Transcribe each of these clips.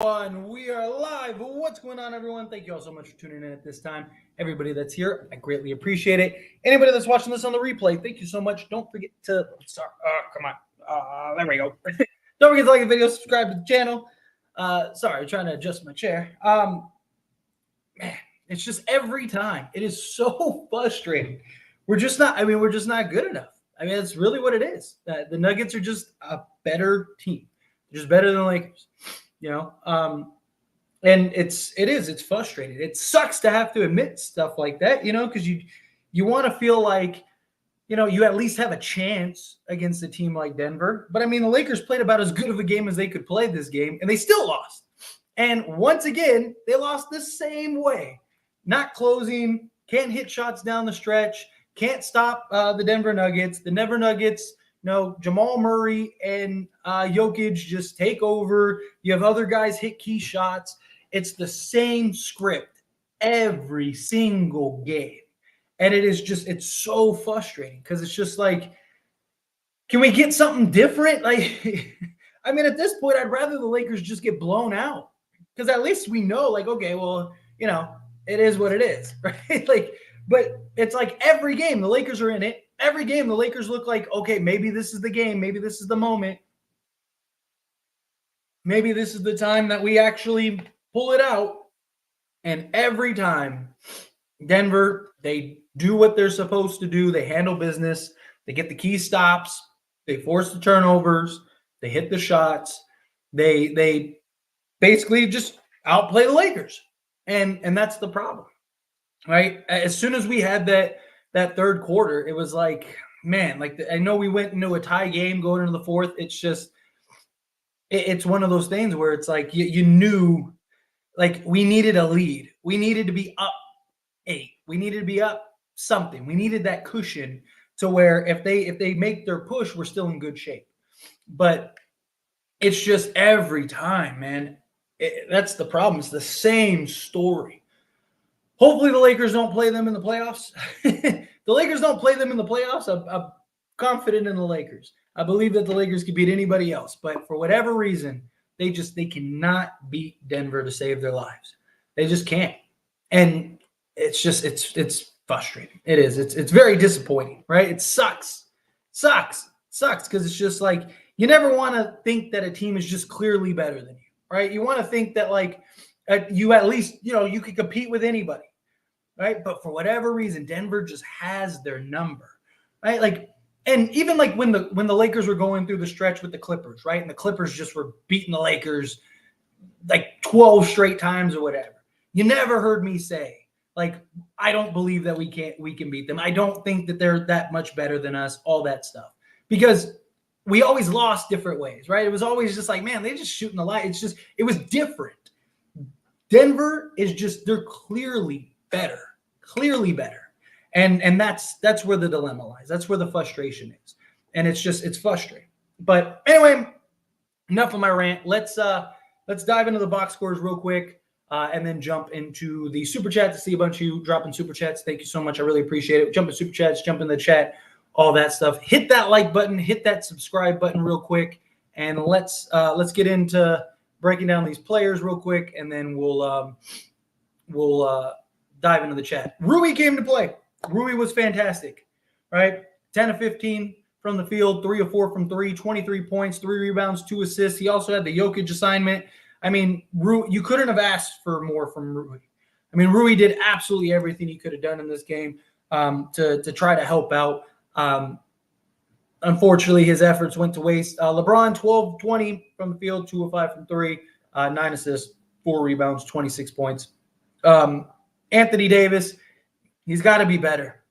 We are live. What's going on, everyone? Thank you all so much for tuning in at this time. Everybody that's here, I greatly appreciate it. Anybody that's watching this on the replay, thank you so much. Don't forget to start. Come on. There we go. Don't forget to like the video, subscribe to the channel. Sorry, trying to adjust my chair. Man, it's just every time. It is so frustrating. We're just not. We're just not good enough. That's really what it is. The Nuggets are just a better team. They're just better than the Lakers. And it's frustrating. It sucks to have to admit stuff like that, because you want to feel like, you at least have a chance against a team like Denver. But the Lakers played about as good of a game as they could play this game, and they still lost. And once again, they lost the same way. Not closing, can't hit shots down the stretch, can't stop the Denver Nuggets. The Denver Nuggets, Jamal Murray and Jokic just take over. You have other guys hit key shots. It's the same script every single game. And it's so frustrating because it's just like, can we get something different? At this point, I'd rather the Lakers just get blown out because at least we know, okay, well, it is what it is, right? But it's like every game the Lakers are in it. Every game, the Lakers look like, okay, maybe this is the game. Maybe this is the moment. Maybe this is the time that we actually pull it out. And every time, Denver, they do what they're supposed to do. They handle business. They get the key stops. They force the turnovers. They hit the shots. They basically just outplay the Lakers. And that's the problem, right? As soon as we had that third quarter, it was like, man, I know we went into a tie game going into the fourth. It's just, it's one of those things where it's like you knew, we needed a lead. We needed to be up 8. We needed to be up something. We needed that cushion to where if they make their push, we're still in good shape. But it's just every time, man. That's the problem. It's the same story. Hopefully the Lakers don't play them in the playoffs. The Lakers don't play them in the playoffs. I'm confident in the Lakers. I believe that the Lakers could beat anybody else. But for whatever reason, they cannot beat Denver to save their lives. They just can't. And it's frustrating. It is. It's very disappointing, right? It sucks. Sucks because it's just like you never want to think that a team is just clearly better than you, right? You want to think that you at least, you could compete with anybody, right? But for whatever reason, Denver just has their number, right? And even when the Lakers were going through the stretch with the Clippers, right? And the Clippers just were beating the Lakers 12 straight times or whatever. You never heard me say, I don't believe that we can beat them. I don't think that they're that much better than us, all that stuff. Because we always lost different ways, right? It was always just like, man, they're just shooting the light. It was different. Denver is they're clearly better. And that's where the dilemma lies. That's where the frustration is. And it's frustrating. But anyway, enough of my rant. Let's dive into the box scores real quick and then jump into the super chat to see a bunch of you dropping super chats. Thank you so much. I really appreciate it. Jump in super chats, jump in the chat, all that stuff. Hit that like button, hit that subscribe button real quick, and let's get into breaking down these players real quick, and then we'll dive into the chat. Rui came to play. Rui was fantastic, right? 10 of 15 from the field, 3 of 4 from 3, 23 points, 3 rebounds, 2 assists. He also had the Jokic assignment. Rui, you couldn't have asked for more from Rui. Rui did absolutely everything he could have done in this game to try to help out. Unfortunately, his efforts went to waste. LeBron, 12 20 from the field, 2 of 5 from 3, 9 assists, 4 rebounds, 26 points. Anthony Davis, he's got to be better.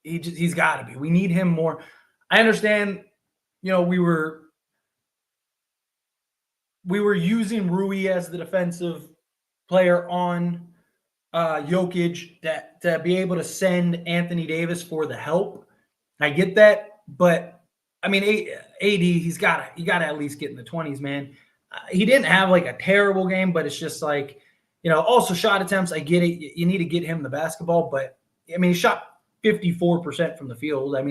He's got to be. We need him more. I understand, we were using Rui as the defensive player on Jokic to be able to send Anthony Davis for the help. I get that, but AD, you got to at least get in the 20s, man. He didn't have a terrible game, but it's just also shot attempts. I get it. You need to get him the basketball, but he shot 54% from the field. So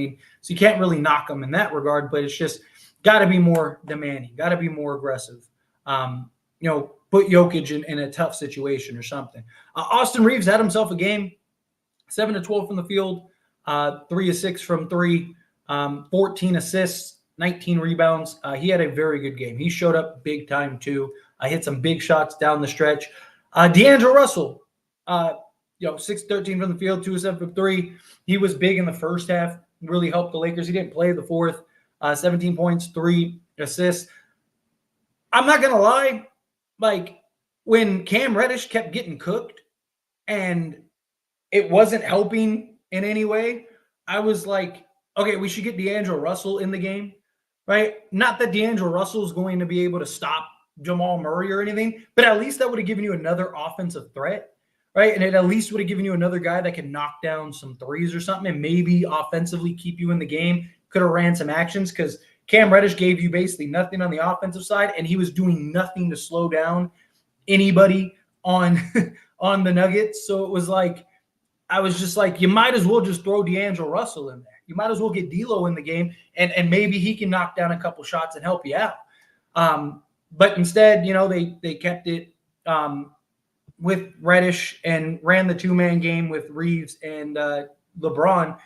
you can't really knock him in that regard, but it's just got to be more demanding, got to be more aggressive. put Jokic in a tough situation or something. Austin Reeves had himself a game, 7 to 12 from the field, 3 of 6 from three, 14 assists, 19 rebounds. He had a very good game. He showed up big time too. Hit some big shots down the stretch. D'Angelo Russell, 6-13 from the field, 2 of 7 from three. He was big in the first half, really helped the Lakers. He didn't play the fourth. 17 points, 3 assists. I'm not going to lie. Like, when Cam Reddish kept getting cooked and it wasn't helping in any way, I was like, okay, we should get D'Angelo Russell in the game, right? Not that D'Angelo Russell is going to be able to stop Jamal Murray or anything, but at least that would have given you another offensive threat, right? And it at least would have given you another guy that can knock down some threes or something and maybe offensively keep you in the game. Could have ran some actions because Cam Reddish gave you basically nothing on the offensive side, and he was doing nothing to slow down anybody on on the Nuggets. So it was like, I was just like, you might as well just throw D'Angelo Russell in there. You might as well get D'Lo in the game, and maybe he can knock down a couple shots and help you out. But instead, they kept it with Reddish and ran the two-man game with Reeves and LeBron.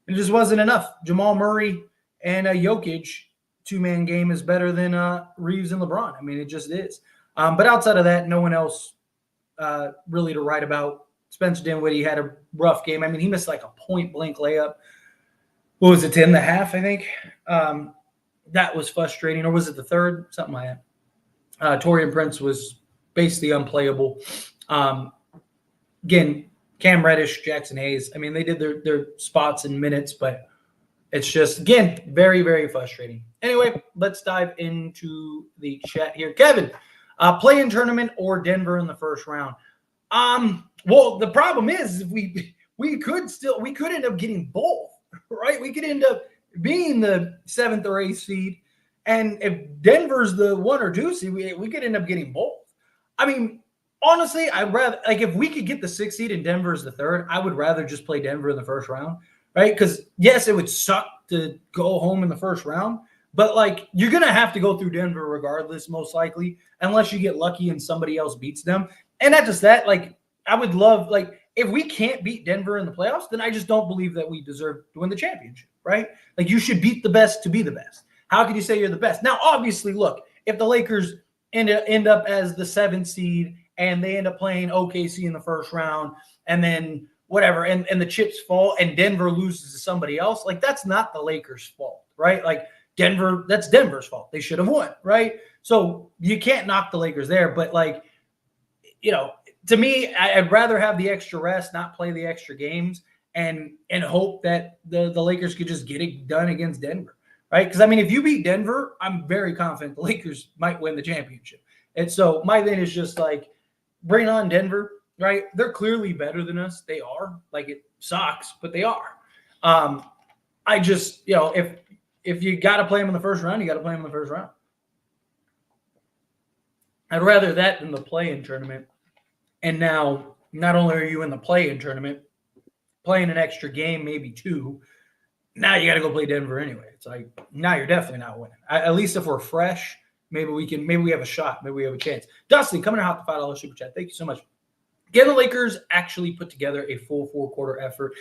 It just wasn't enough. Jamal Murray and Jokic two-man game is better than Reeves and LeBron. I mean, it just is. But outside of that, no one else really to write about. Spencer Dinwiddie had a rough game. I mean, he missed like a point-blank layup. What was it, 10 and a half, I think? That was frustrating. Or was it the third? Something like that. Taurean Prince was basically unplayable. Again, Cam Reddish, Jackson Hayes, I mean, they did their spots in minutes, but it's just, again, very, very frustrating. Anyway, let's dive into the chat here. Kevin, play-in tournament or Denver in the first round? Well, the problem is we could end up getting both, right? We could end up being the 7th or 8th seed, and if Denver's the 1 or 2 seed, we could end up getting both. I mean, honestly, I'd rather, like, if we could get the 6th seed and Denver's the 3rd, I would rather just play Denver in the first round, right? Because yes, it would suck to go home in the first round, but like, you're gonna have to go through Denver regardless, most likely, unless you get lucky and somebody else beats them. And not just that, like, I would love, like, if we can't beat Denver in the playoffs, then I just don't believe that we deserve to win the championship, right? Like, you should beat the best to be the best. How can you say you're the best? Now, obviously, look, if the Lakers end up as the 7th seed and they end up playing OKC in the first round and then whatever, and the chips fall and Denver loses to somebody else, like, that's not the Lakers' fault, right? Like, that's Denver's fault. They should have won, right? So you can't knock the Lakers there, but, like, to me, I'd rather have the extra rest, not play the extra games, and hope that the Lakers could just get it done against Denver, right? Because, I mean, if you beat Denver, I'm very confident the Lakers might win the championship. And so my thing is just, like, bring on Denver, right? They're clearly better than us. They are. Like, it sucks, but they are. I just, if you got to play them in the first round, you got to play them in the first round. I'd rather that than the play-in tournament. And now, not only are you in the play-in tournament, playing an extra game, maybe 2, now you got to go play Denver anyway. It's like, now you're definitely not winning. At least if we're fresh, maybe we have a shot. Maybe we have a chance. Dustin, coming out the $5 super chat. Thank you so much. Can the Lakers actually put together a full 4-quarter effort?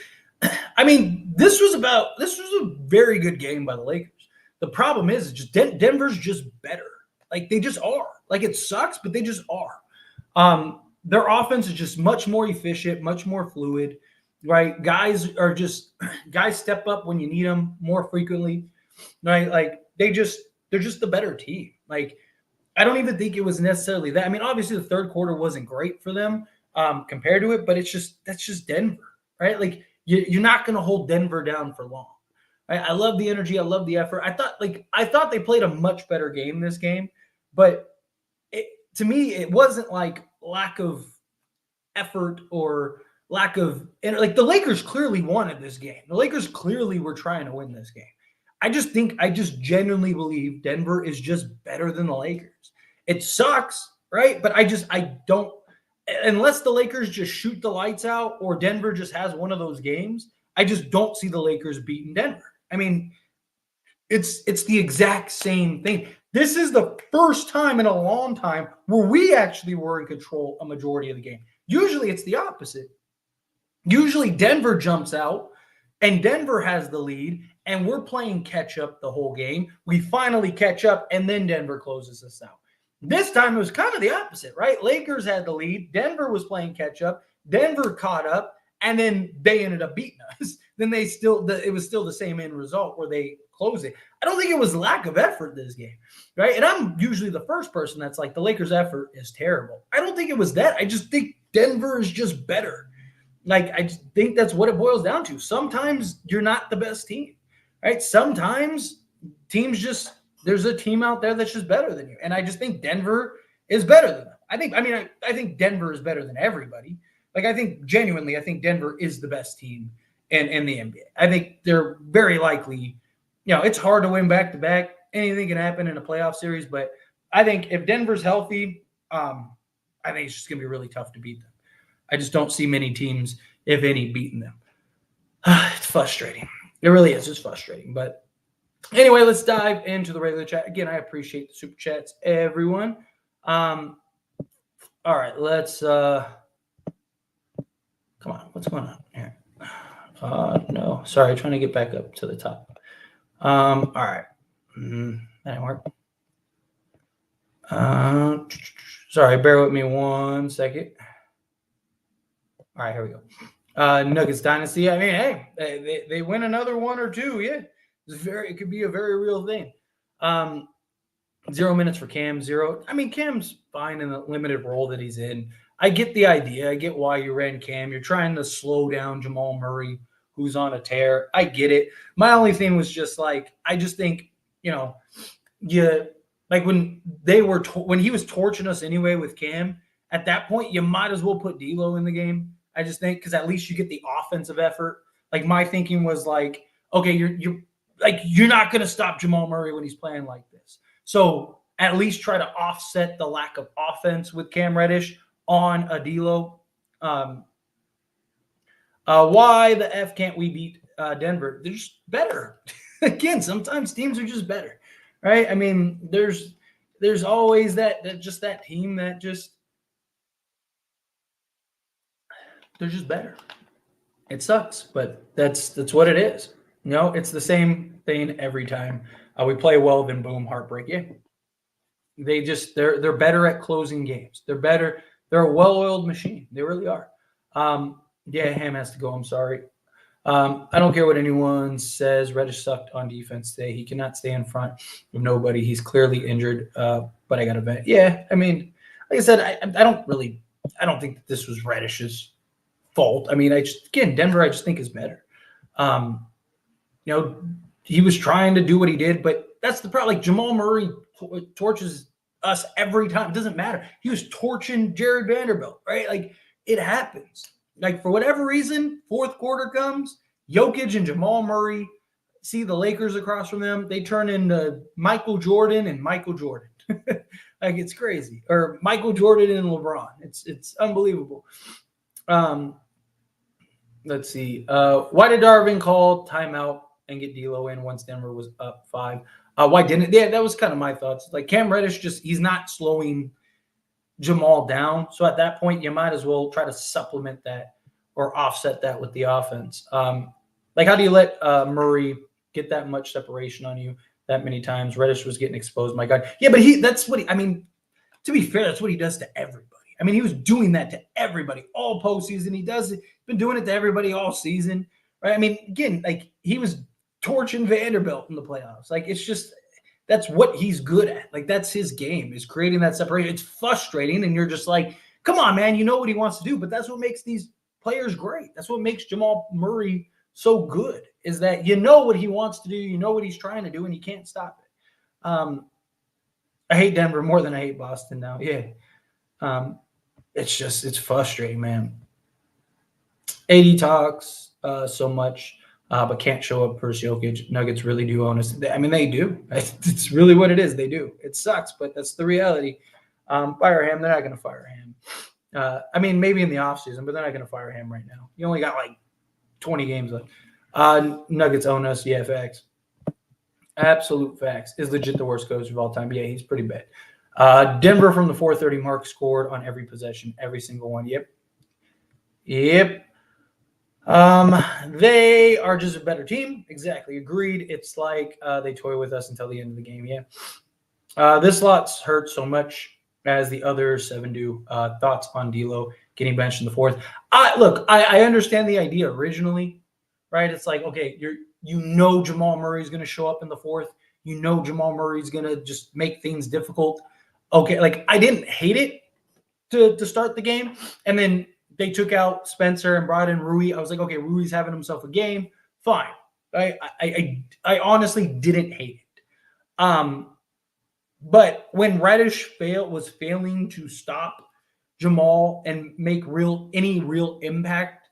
I mean, this was a very good game by the Lakers. The problem is just Denver's just better. Like, they just are. Like, it sucks, but they just are. Their offense is just much more efficient, much more fluid, right? Guys step up when you need them more frequently, right? Like, they're just the better team. Like, I don't even think it was necessarily that. I mean, obviously the third quarter wasn't great for them compared to it, but that's just Denver, right? Like, you're not going to hold Denver down for long. Right? I love the energy. I love the effort. I thought they played a much better game this game, but to me, it wasn't like lack of effort or lack of, and like, the Lakers clearly wanted this game. The Lakers clearly were trying to win this game. I just genuinely believe Denver is just better than the Lakers. It sucks, right? But I don't, unless the Lakers just shoot the lights out or Denver just has one of those games, I just don't see the Lakers beating Denver. I mean, it's the exact same thing. This is the first time in a long time where we actually were in control a majority of the game. Usually it's the opposite. Usually Denver jumps out and Denver has the lead and we're playing catch up the whole game. We finally catch up and then Denver closes us out. This time it was kind of the opposite, right? Lakers had the lead. Denver was playing catch up. Denver caught up and then they ended up beating us. Then it was still the same end result where they closed it. I don't think it was lack of effort this game, right? And I'm usually the first person that's like, the Lakers' effort is terrible. I don't think it was that. I just think Denver is just better. Like, I just think that's what it boils down to. Sometimes you're not the best team, right? Sometimes teams just, there's a team out there that's just better than you. And I just think Denver is better than them. I think Denver is better than everybody. Like, I think Denver is the best team in the NBA. I think they're very likely, it's hard to win back-to-back. Anything can happen in a playoff series. But I think if Denver's healthy, I think it's just going to be really tough to beat them. I just don't see many teams, if any, beating them. It's frustrating. It really is. It's frustrating. But anyway, let's dive into the regular chat. Again, I appreciate the super chats, everyone. All right, let's come on. What's going on here? No, sorry, trying to get back up to the top. All right. That didn't work. Sorry, bear with me 1 second. All right, here we go. Nuggets dynasty. I mean, hey, they win another one or two. Yeah, it could be a very real thing. 0 minutes for Cam. 0. I mean, Cam's fine in the limited role that he's in. I get the idea. I get why you ran Cam. You're trying to slow down Jamal Murray, who's on a tear. I get it. My only thing was just like, I just think, like when he was torching us anyway with Cam, at that point, you might as well put D'Lo in the game. I just think because at least you get the offensive effort. Like my thinking was like, okay, you're not going to stop Jamal Murray when he's playing like this. So at least try to offset the lack of offense with Cam Reddish on a D'Lo. Why the F can't we beat Denver? They're just better. Again, sometimes teams are just better, right? I mean, there's always that team that just they're just better. It sucks, but that's what it is. It's the same thing every time. We play well, then boom, heartbreak. Yeah. They're better at closing games. They're better. They're a well-oiled machine. They really are. Yeah, Ham has to go. I'm sorry. I don't care what anyone says. Reddish sucked on defense today. He cannot stay in front of nobody. He's clearly injured, but I got to vent. Yeah, I mean, like I said, I don't think that this was Reddish's fault. I mean, Denver, I just think is better. He was trying to do what he did, but that's the problem. Like Jamal Murray torches us every time. It doesn't matter. He was torching Jared Vanderbilt, right? Like it happens. Like for whatever reason, fourth quarter comes, Jokic and Jamal Murray see the Lakers across from them. They turn into Michael Jordan and Michael Jordan. Like it's crazy. Or Michael Jordan and LeBron. It's unbelievable. Let's see. Why did Darvin call timeout and get D'Lo in once Denver was up 5? Why didn't it? Yeah, that was kind of my thoughts. Like Cam Reddish he's not slowing Jamal down. So at that point, you might as well try to supplement that or offset that with the offense. Like how do you let Murray get that much separation on you that many times? Reddish was getting exposed. My God. Yeah, but to be fair, that's what he does to everybody. I mean, he was doing that to everybody all postseason. He's been doing it to everybody all season, right? I mean, again, like he was torching Vanderbilt in the playoffs. Like it's just that's what he's good at. Like that's his game is creating that separation. It's frustrating, and you're just like, come on, man, you know what he wants to do, but that's what makes these players great. That's what makes Jamal Murray so good is that you know what he wants to do, you know what he's trying to do, and you can't stop it. I hate Denver more than I hate Boston now. Yeah. It's frustrating, man. AD talks so much, but can't show up for Jokic. Nuggets really do own us. I mean, they do. It's really what it is. They do. It sucks, but that's the reality. Fire him. They're not going to fire him. I mean, maybe in the offseason, but they're not going to fire him right now. You only got like 20 games left. Nuggets own us. Yeah, facts. Absolute facts. Is legit the worst coach of all time. Yeah, he's pretty bad. Denver from the 430 mark scored on every possession, every single one. Yep. Yep. They are just a better team. Exactly. Agreed. It's like they toy with us until the end of the game. Yeah. This lot's hurt so much as the other seven do. Thoughts on D'Lo getting benched in the fourth? I understand the idea originally, right? It's like, okay, Jamal Murray's going to show up in the fourth. Jamal Murray's going to just make things difficult. Okay, like I didn't hate it to start the game, and then they took out Spencer and brought in Rui. I was like, okay, Rui's having himself a game. Fine. I honestly didn't hate it. But when Reddish was failing to stop Jamal and make any real impact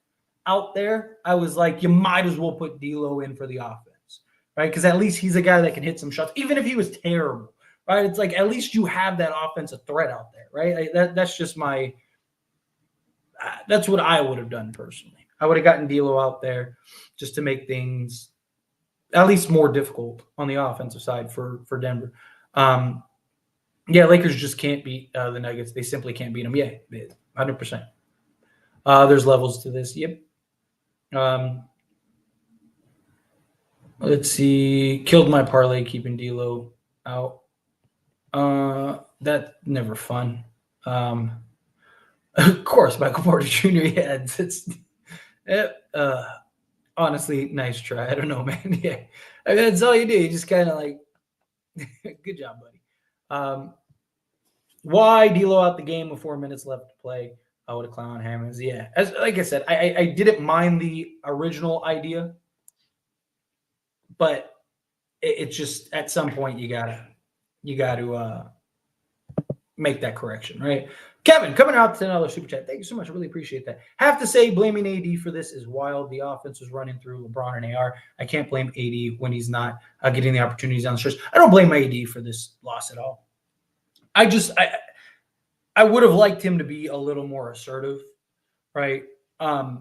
out there, I was like, you might as well put D'Lo in for the offense, right? Because at least he's a guy that can hit some shots, even if he was terrible, right? It's like at least you have that offensive threat out there, right? Like that's just that's what I would have done personally. I would have gotten D'Lo out there just to make things at least more difficult on the offensive side for Denver. Yeah, Lakers just can't beat the Nuggets. They simply can't beat them. Yeah, 100%. There's levels to this. Yep. Let's see. Killed my parlay keeping D'Lo out. That's never fun. Of course, Michael Porter Jr. Yeah, honestly, nice try. I don't know, man. Yeah, I mean, that's all you do. You just kind of like, good job, buddy. Why D'Lo out the game with 4 minutes left to play? I would have clown Hammonds. Yeah, like I said, I didn't mind the original idea, but it's just at some point you gotta make that correction, right? Kevin, coming out to another super chat. Thank you so much. I really appreciate that. Have to say, blaming AD for this is wild. The offense was running through LeBron and AR. I can't blame AD when he's not getting the opportunities on the stretch. I don't blame AD for this loss at all. I would have liked him to be a little more assertive, right? I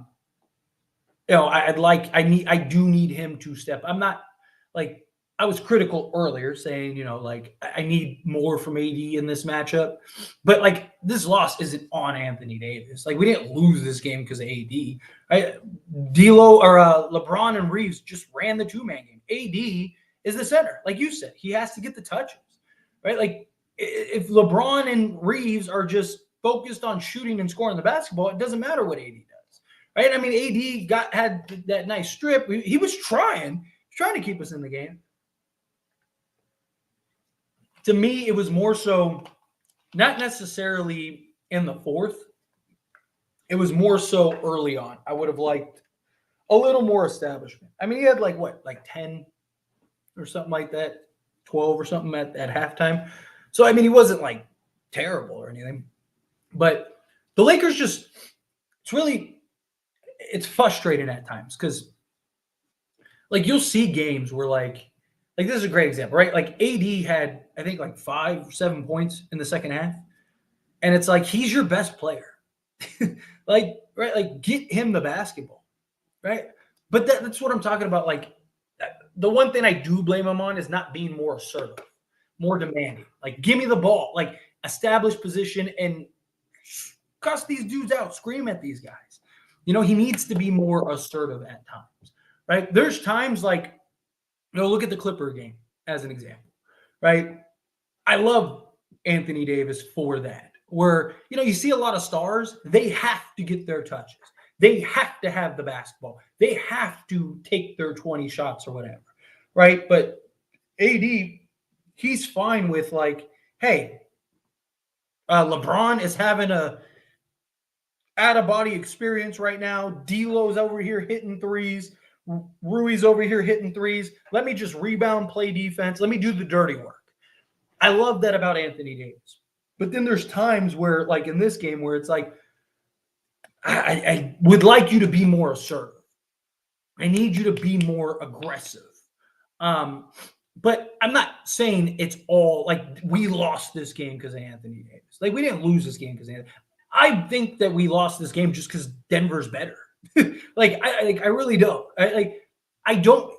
do need him to step. I'm not like I was critical earlier saying, like I need more from AD in this matchup, but like this loss isn't on Anthony Davis. Like we didn't lose this game because of AD. Right? D'Lo or LeBron and Reeves just ran the two-man game. AD is the center, like you said. He has to get the touches, right? Like if LeBron and Reeves are just focused on shooting and scoring the basketball, it doesn't matter what AD does, right? I mean, AD had that nice strip. He was trying to keep us in the game. To me, it was more so not necessarily in the fourth. It was more so early on. I would have liked a little more establishment. I mean, he had like 10 or something like that, 12 or something at halftime. So, I mean, he wasn't like terrible or anything. But the Lakers it's frustrating at times because like you'll see games where like this is a great example, right? Like AD had, I think, like 5-7 points in the second half. And it's like, he's your best player. Like, right? Like, get him the basketball, right? But that's what I'm talking about. Like, the one thing I do blame him on is not being more assertive, more demanding. Like, give me the ball. Like, establish position and cuss these dudes out. Scream at these guys. He needs to be more assertive at times, right? There's times like, look at the Clipper game as an example, right? I love Anthony Davis for that, where, you see a lot of stars, they have to get their touches. They have to have the basketball. They have to take their 20 shots or whatever, right? But AD, he's fine with like, hey, LeBron is having a out-of-body experience right now. D'Lo's over here hitting threes. Rui's over here hitting threes. Let me just rebound, play defense. Let me do the dirty work. I love that about Anthony Davis. But then there's times where, like in this game, where it's like, I would like you to be more assertive. I need you to be more aggressive. But I'm not saying it's all like we lost this game because of Anthony Davis. Like we didn't lose this game because of Anthony. I think that we lost this game just because Denver's better. I really don't. I don't.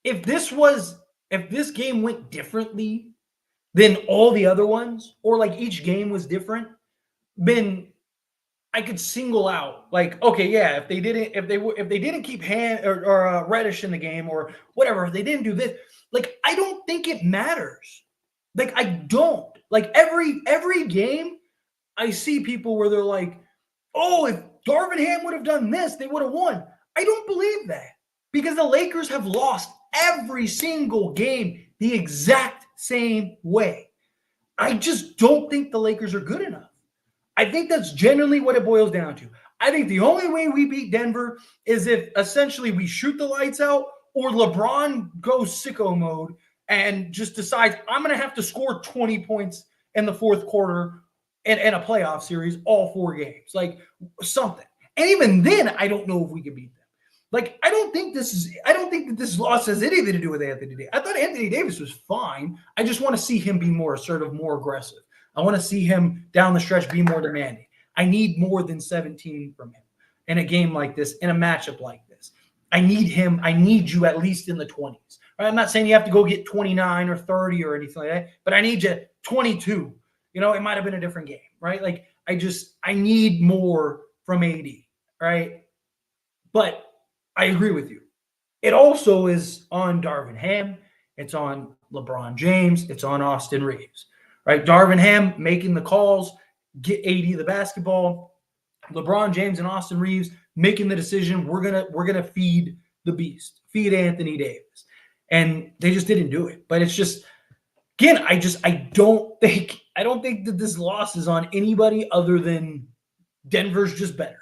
If this was if this game went differently than all the other ones, or like each game was different, then I could single out like, okay, yeah, if they didn't keep hand or Reddish in the game or whatever, if they didn't do this, like I don't think it matters. Like I don't. Like every game, I see people where they're like, oh, if Darvin Ham would have done this, they would have won. I don't believe that because the Lakers have lost every single game the exact same way. I just don't think the Lakers are good enough. I think that's generally what it boils down to. I think the only way we beat Denver is if essentially we shoot the lights out or LeBron goes sicko mode and just decides I'm going to have to score 20 points in the fourth quarter in a playoff series, all 4 games, like something. And even then, I don't know if we can beat them. Like, I don't think that this loss has anything to do with Anthony Davis. I thought Anthony Davis was fine. I just want to see him be more assertive, more aggressive. I want to see him down the stretch be more demanding. I need more than 17 from him in a game like this, in a matchup like this. I need him. I need you at least in the 20s. Right? I'm not saying you have to go get 29 or 30 or anything like that, but I need you 22. You know, it might have been a different game, right? Like, I need more from AD, right? But I agree with you. It also is on Darvin Ham. It's on LeBron James. It's on Austin Reeves, right? Darvin Ham making the calls, get AD the basketball. LeBron James and Austin Reeves making the decision. We're gonna feed the beast, feed Anthony Davis, and they just didn't do it. But it's just, again, I don't think that this loss is on anybody other than Denver's just better.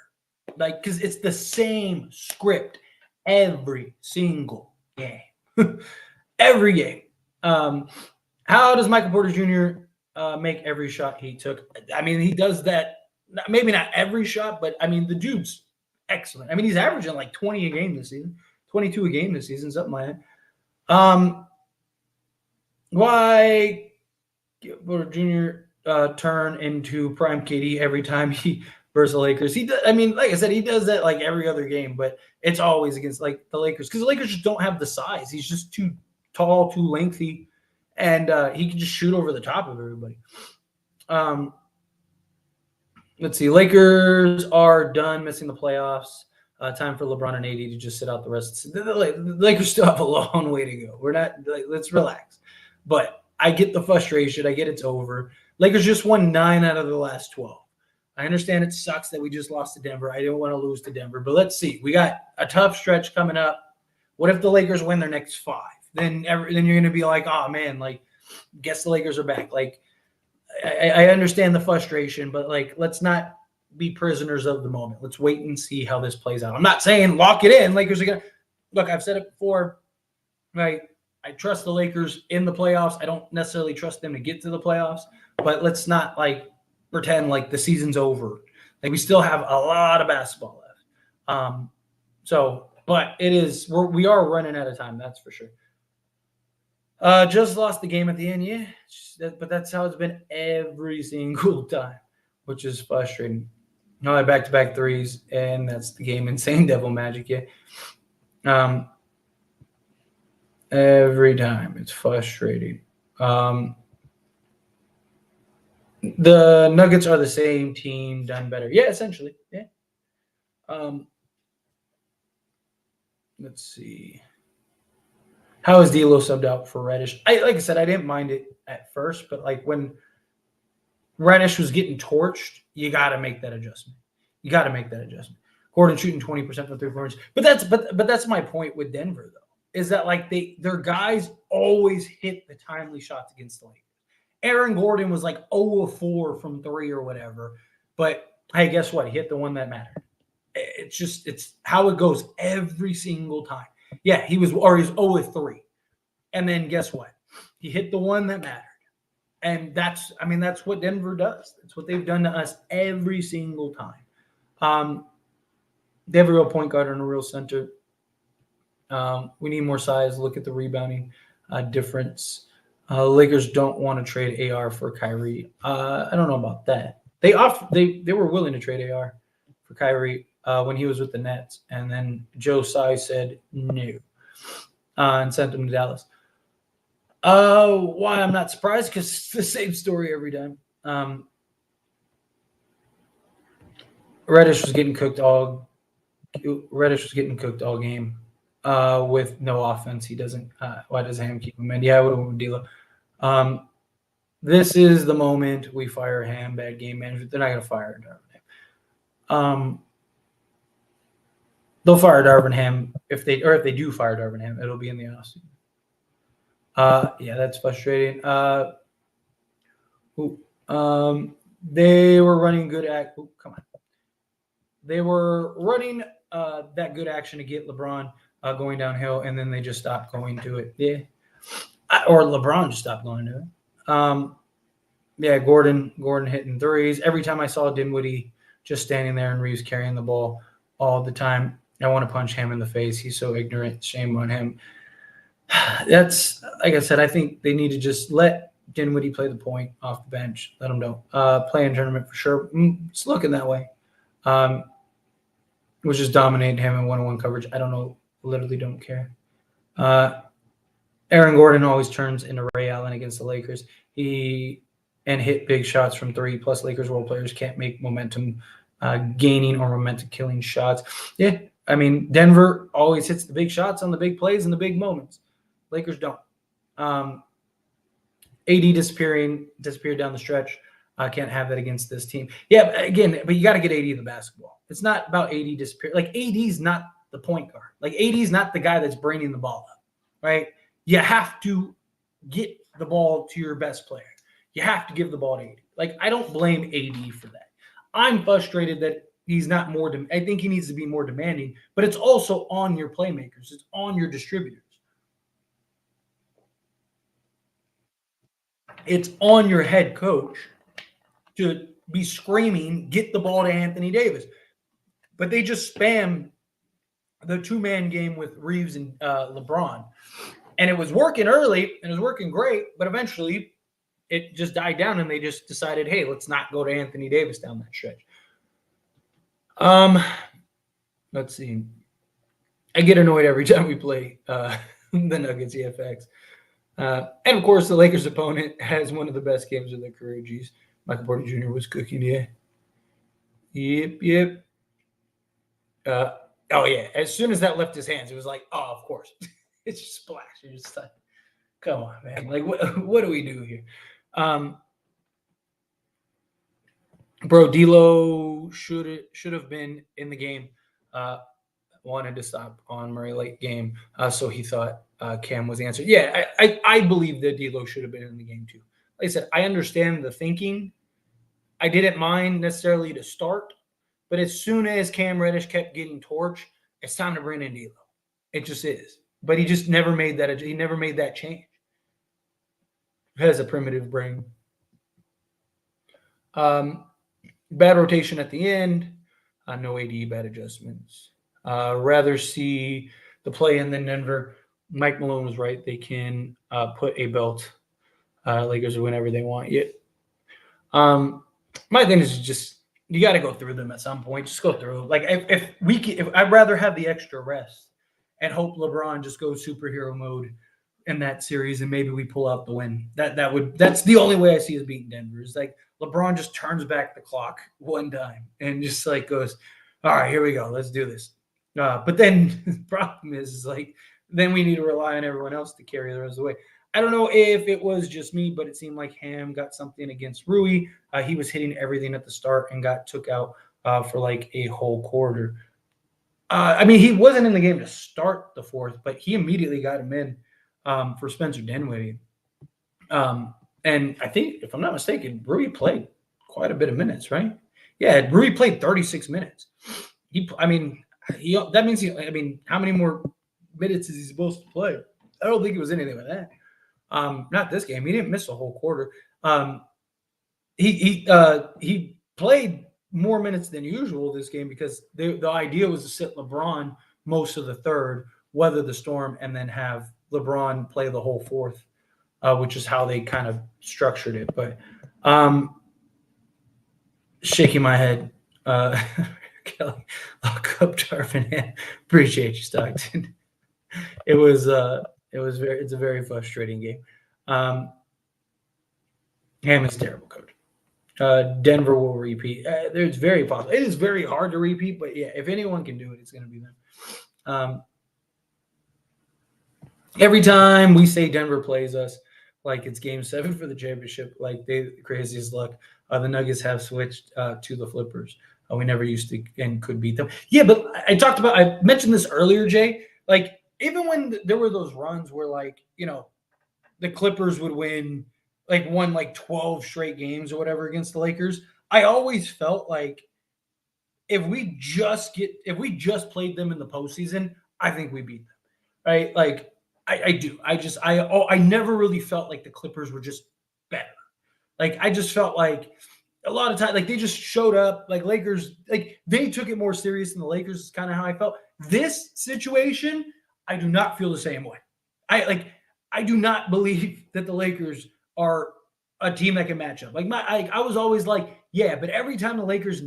Like, because it's the same script every single game. Every game. How does Michael Porter Jr. Make every shot he took? I mean, he does that, maybe not every shot, but I mean, the dude's excellent. I mean, he's averaging like 20 a game this season, 22 a game this season, something like that. Why Porter Jr. Turn into prime KD every time he versus the Lakers? He does, I mean, like I said, he does that like every other game, but it's always against like the Lakers because the Lakers just don't have the size. He's just too tall, too lengthy, and he can just shoot over the top of everybody. Let's see. Lakers are done missing the playoffs. Time for LeBron and AD to just sit out the rest. The Lakers still have a long way to go. We're not like, let's relax. But I get the frustration. I get it's over. Lakers just won 9 out of the last 12. I understand it sucks that we just lost to Denver. I don't want to lose to Denver, but let's see. We got a tough stretch coming up. What if the Lakers win their next 5? Then you're going to be like, oh man, like, guess the Lakers are back. Like, I understand the frustration, but like, let's not be prisoners of the moment. Let's wait and see how this plays out. I'm not saying lock it in. Lakers are going to look. I've said it before. Right. I trust the Lakers in the playoffs. I don't necessarily trust them to get to the playoffs, but let's not like pretend like the season's over. Like, we still have a lot of basketball left. But it is, we are running out of time. That's for sure. Just lost the game at the end. Yeah. But that's how it's been every single time, which is frustrating. No, back-to-back threes, and that's the game. Insane Devil Magic, yeah. Every time. It's frustrating. The Nuggets are the same team, done better. Yeah, essentially. Yeah. Let's see. How is D'Lo subbed out for Reddish? Like I said, I didn't mind it at first, but like when Reddish was getting torched, you got to make that adjustment. Gordon shooting 20% from 3-pointers, but that's my point with Denver though, is that like their guys always hit the timely shots against the Lakers. Aaron Gordon was like 0 of 4 from 3 or whatever, but hey, guess what? He hit the one that mattered. It's how it goes every single time. Yeah, he's 0 of 3, and then guess what? He hit the one that mattered. And that's what Denver does. That's what they've done to us every single time. They have a real point guard and a real center. We need more size. Look at the rebounding difference. Lakers don't want to trade AR for Kyrie. I don't know about that. They were willing to trade AR for Kyrie when he was with the Nets, and then Joe Tsai said no and sent him to Dallas. Why I'm not surprised, because it's the same story every time. Reddish was getting cooked all Reddish was getting cooked all game with no offense. He doesn't. Why does Ham keep him in? Yeah, I would have went with D'Lo. This is the moment we fire Ham. Bad game management. They're not going to fire Darvin Ham. They'll fire Darvin Ham if they do fire Darvin Ham, it'll be in the offseason. Yeah, that's frustrating. They were running good come on. They were running that good action to get LeBron going downhill, and then they just stopped going to it. Yeah, or LeBron just stopped going to it. Yeah, Gordon hitting threes. Every time I saw Dinwiddie just standing there and Reeves carrying the ball all the time, I want to punch him in the face. He's so ignorant. Shame on him. That's, like I said, I think they need to just let Dinwiddie play the point off the bench. Let him know. Play in tournament for sure. It's looking that way. Was just dominating him in one-on-one coverage. I don't know. Literally don't care. Aaron Gordon always turns into Ray Allen against the Lakers. He hit big shots from three. Plus, Lakers role players can't make momentum gaining or momentum killing shots. Yeah, I mean, Denver always hits the big shots on the big plays and the big moments. Lakers don't. AD disappeared down the stretch. I can't have that against this team. Yeah, again, but you got to get AD in the basketball. It's not about AD disappearing. Like, AD's not the point guard. Like, AD's not the guy that's bringing the ball up, right? You have to get the ball to your best player. You have to give the ball to AD. Like, I don't blame AD for that. I'm frustrated that he's not more. I think he needs to be more demanding, but it's also on your playmakers. It's on your distributors. It's on your head coach to be screaming, get the ball to Anthony Davis. But they just spam the two-man game with Reeves and LeBron. And it was working early, and it was working great, but eventually it just died down, and they just decided, hey, let's not go to Anthony Davis down that stretch. Let's see. I get annoyed every time we play the Nuggets EFX. And, of course, the Lakers' opponent has one of the best games of their career. Geez, Michael Porter Jr. was cooking, yeah. Yep. Oh, yeah. As soon as that left his hands, it was like, oh, of course. It's just splash. You're just like, come on, man. Like, what do we do here? Bro, D'Lo should have been in the game. Wanted to stop on Murray late game, so he thought Cam was the answer. Yeah, I believe that D'Lo should have been in the game too. Like I said, I understand the thinking. I didn't mind necessarily to start, but as soon as Cam Reddish kept getting torched, it's time to bring in D'Lo. It just is. But he just never made that. He never made that change. He has a primitive brain. Bad rotation at the end. No AD, bad adjustments. Rather see the play in than Denver. Mike Malone was right. They can put a belt. Lakers whenever they want. Yeah. My thing is just you got to go through them at some point. Just go through. Like if I'd rather have the extra rest and hope LeBron just goes superhero mode in that series and maybe we pull out the win. That's the only way I see us beating Denver. Is like LeBron just turns back the clock one time and just like goes, all right, here we go. Let's do this. But then the problem is like then we need to rely on everyone else to carry the rest of the way. I don't know if it was just me, but it seemed like Ham got something against Rui. He was hitting everything at the start and got took out for like a whole quarter. I mean, he wasn't in the game to start the fourth, but he immediately got him in for Spencer Dinwiddie. And I think, if I'm not mistaken, Rui played quite a bit of minutes, right? Yeah, Rui played 36 minutes. That means how many more minutes is he supposed to play? I don't think it was anything like that. Not this game. He didn't miss a whole quarter. He played more minutes than usual this game because the idea was to sit LeBron most of the third, weather the storm, and then have LeBron play the whole fourth, which is how they kind of structured it. But shaking my head, Kelly, lock up Darvin. Appreciate you, Stockton. It's a very frustrating game. Ham is a terrible coach. Denver will repeat. It's very possible. It is very hard to repeat, but yeah, if anyone can do it, it's going to be them. Every time we say Denver plays us, like it's Game 7 for the championship, like they craziest luck. The Nuggets have switched to the Flippers. We never used to and could beat them. Yeah, but I mentioned this earlier, Jay. Like even when there were those runs where like the Clippers would win won 12 straight games or whatever against the Lakers. I always felt like if we just played them in the postseason, I think we beat them. Right? Like I do. I never really felt like the Clippers were just better. Like I just felt like a lot of time, like they just showed up. Like Lakers, like they took it more serious than the Lakers. Is kind of how I felt. This situation, I do not feel the same way. I do not believe that the Lakers are a team that can match up. Like I was always like, yeah, but every time the Lakers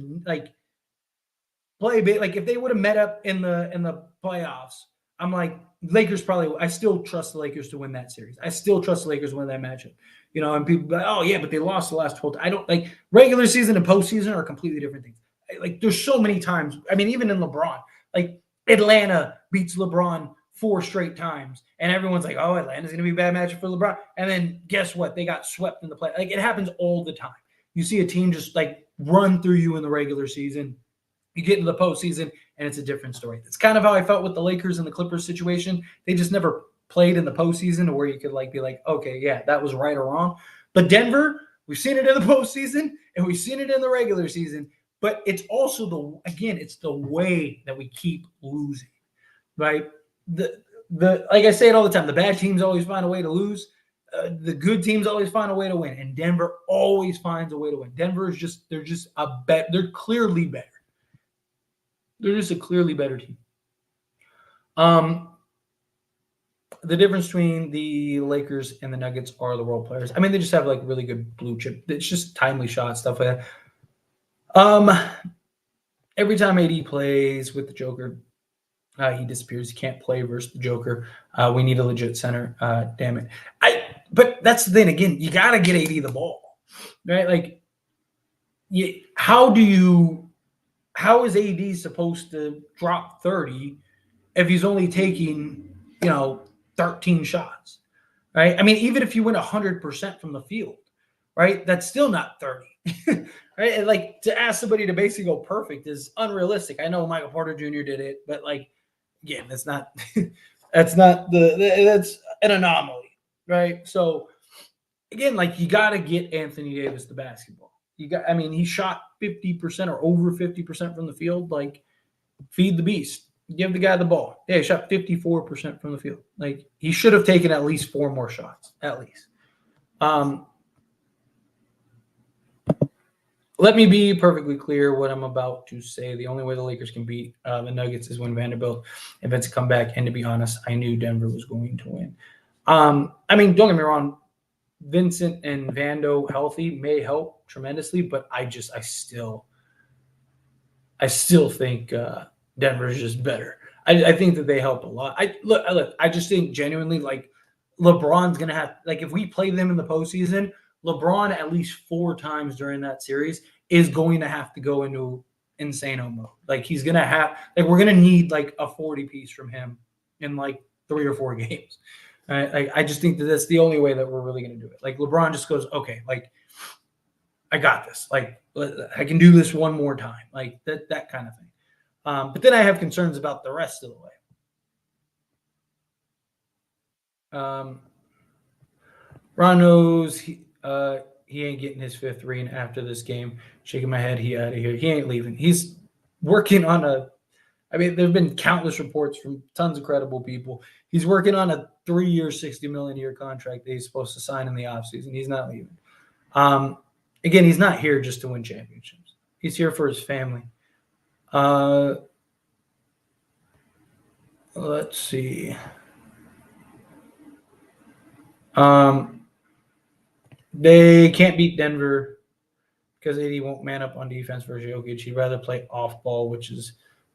play big, like if they would have met up in the playoffs, I'm like Lakers probably. I still trust the Lakers to win that series. I still trust the Lakers to win that matchup. And people be like, oh yeah, but they lost the last 12. I don't like regular season and postseason are completely different things. Like there's so many times. I mean, even in LeBron, like Atlanta beats LeBron 4 straight times, and everyone's like, oh, Atlanta's gonna be a bad matchup for LeBron. And then guess what? They got swept in the play. Like it happens all the time. You see a team just like run through you in the regular season. You get into the postseason, and it's a different story. That's kind of how I felt with the Lakers and the Clippers situation. They just never played in the postseason where you could be like, okay, yeah, that was right or wrong. But Denver, we've seen it in the postseason, and we've seen it in the regular season. But it's also it's the way that we keep losing, right? The like I say it all the time, the bad teams always find a way to lose. The good teams always find a way to win, and Denver always finds a way to win. Denver is they're clearly better. They're just a clearly better team. The difference between the Lakers and the Nuggets are the role players. I mean, they just have really good blue chip. It's just timely shots, stuff like that. Every time AD plays with the Joker, he disappears. He can't play versus the Joker. We need a legit center. Damn it. But that's the thing. Again, you got to get AD the ball, right? Like, how is AD supposed to drop 30 if he's only taking, 13 shots, right? I mean, even if you win 100% from the field, right, that's still not 30, right? And to ask somebody to basically go perfect is unrealistic. I know Michael Porter Jr. did it, but again, that's not that's an anomaly, right? So again, you got to get Anthony Davis the basketball. He shot 50% or over 50% from the field. Feed the beast. Give the guy the ball. Yeah, he shot 54% from the field. He should have taken at least 4 more shots, at least. Let me be perfectly clear what I'm about to say. The only way the Lakers can beat the Nuggets is when Vanderbilt invents a comeback. And to be honest, I knew Denver was going to win. Don't get me wrong. Vincent and Vando healthy may help tremendously, but I still think Denver is just better. I think that they help a lot. I just think genuinely LeBron's gonna have if we play them in the postseason, LeBron at least 4 times during that series is going to have to go into insane mode. He's gonna have we're gonna need a 40 piece from him in 3 or 4 games. I just think that that's the only way that we're really going to do it. LeBron just goes, okay, I got this. I can do this one more time. That kind of thing. But then I have concerns about the rest of the way. Ron knows he ain't getting his 5th ring after this game. Shaking my head, he out of here. He ain't leaving. He's working on there have been countless reports from tons of credible people. He's working on a 3-year, $60 million contract that he's supposed to sign in the offseason. He's not leaving. Again, he's not here just to win championships. He's here for his family. Let's see. They can't beat Denver because AD won't man up on defense versus Jokic. He'd rather play off ball, which is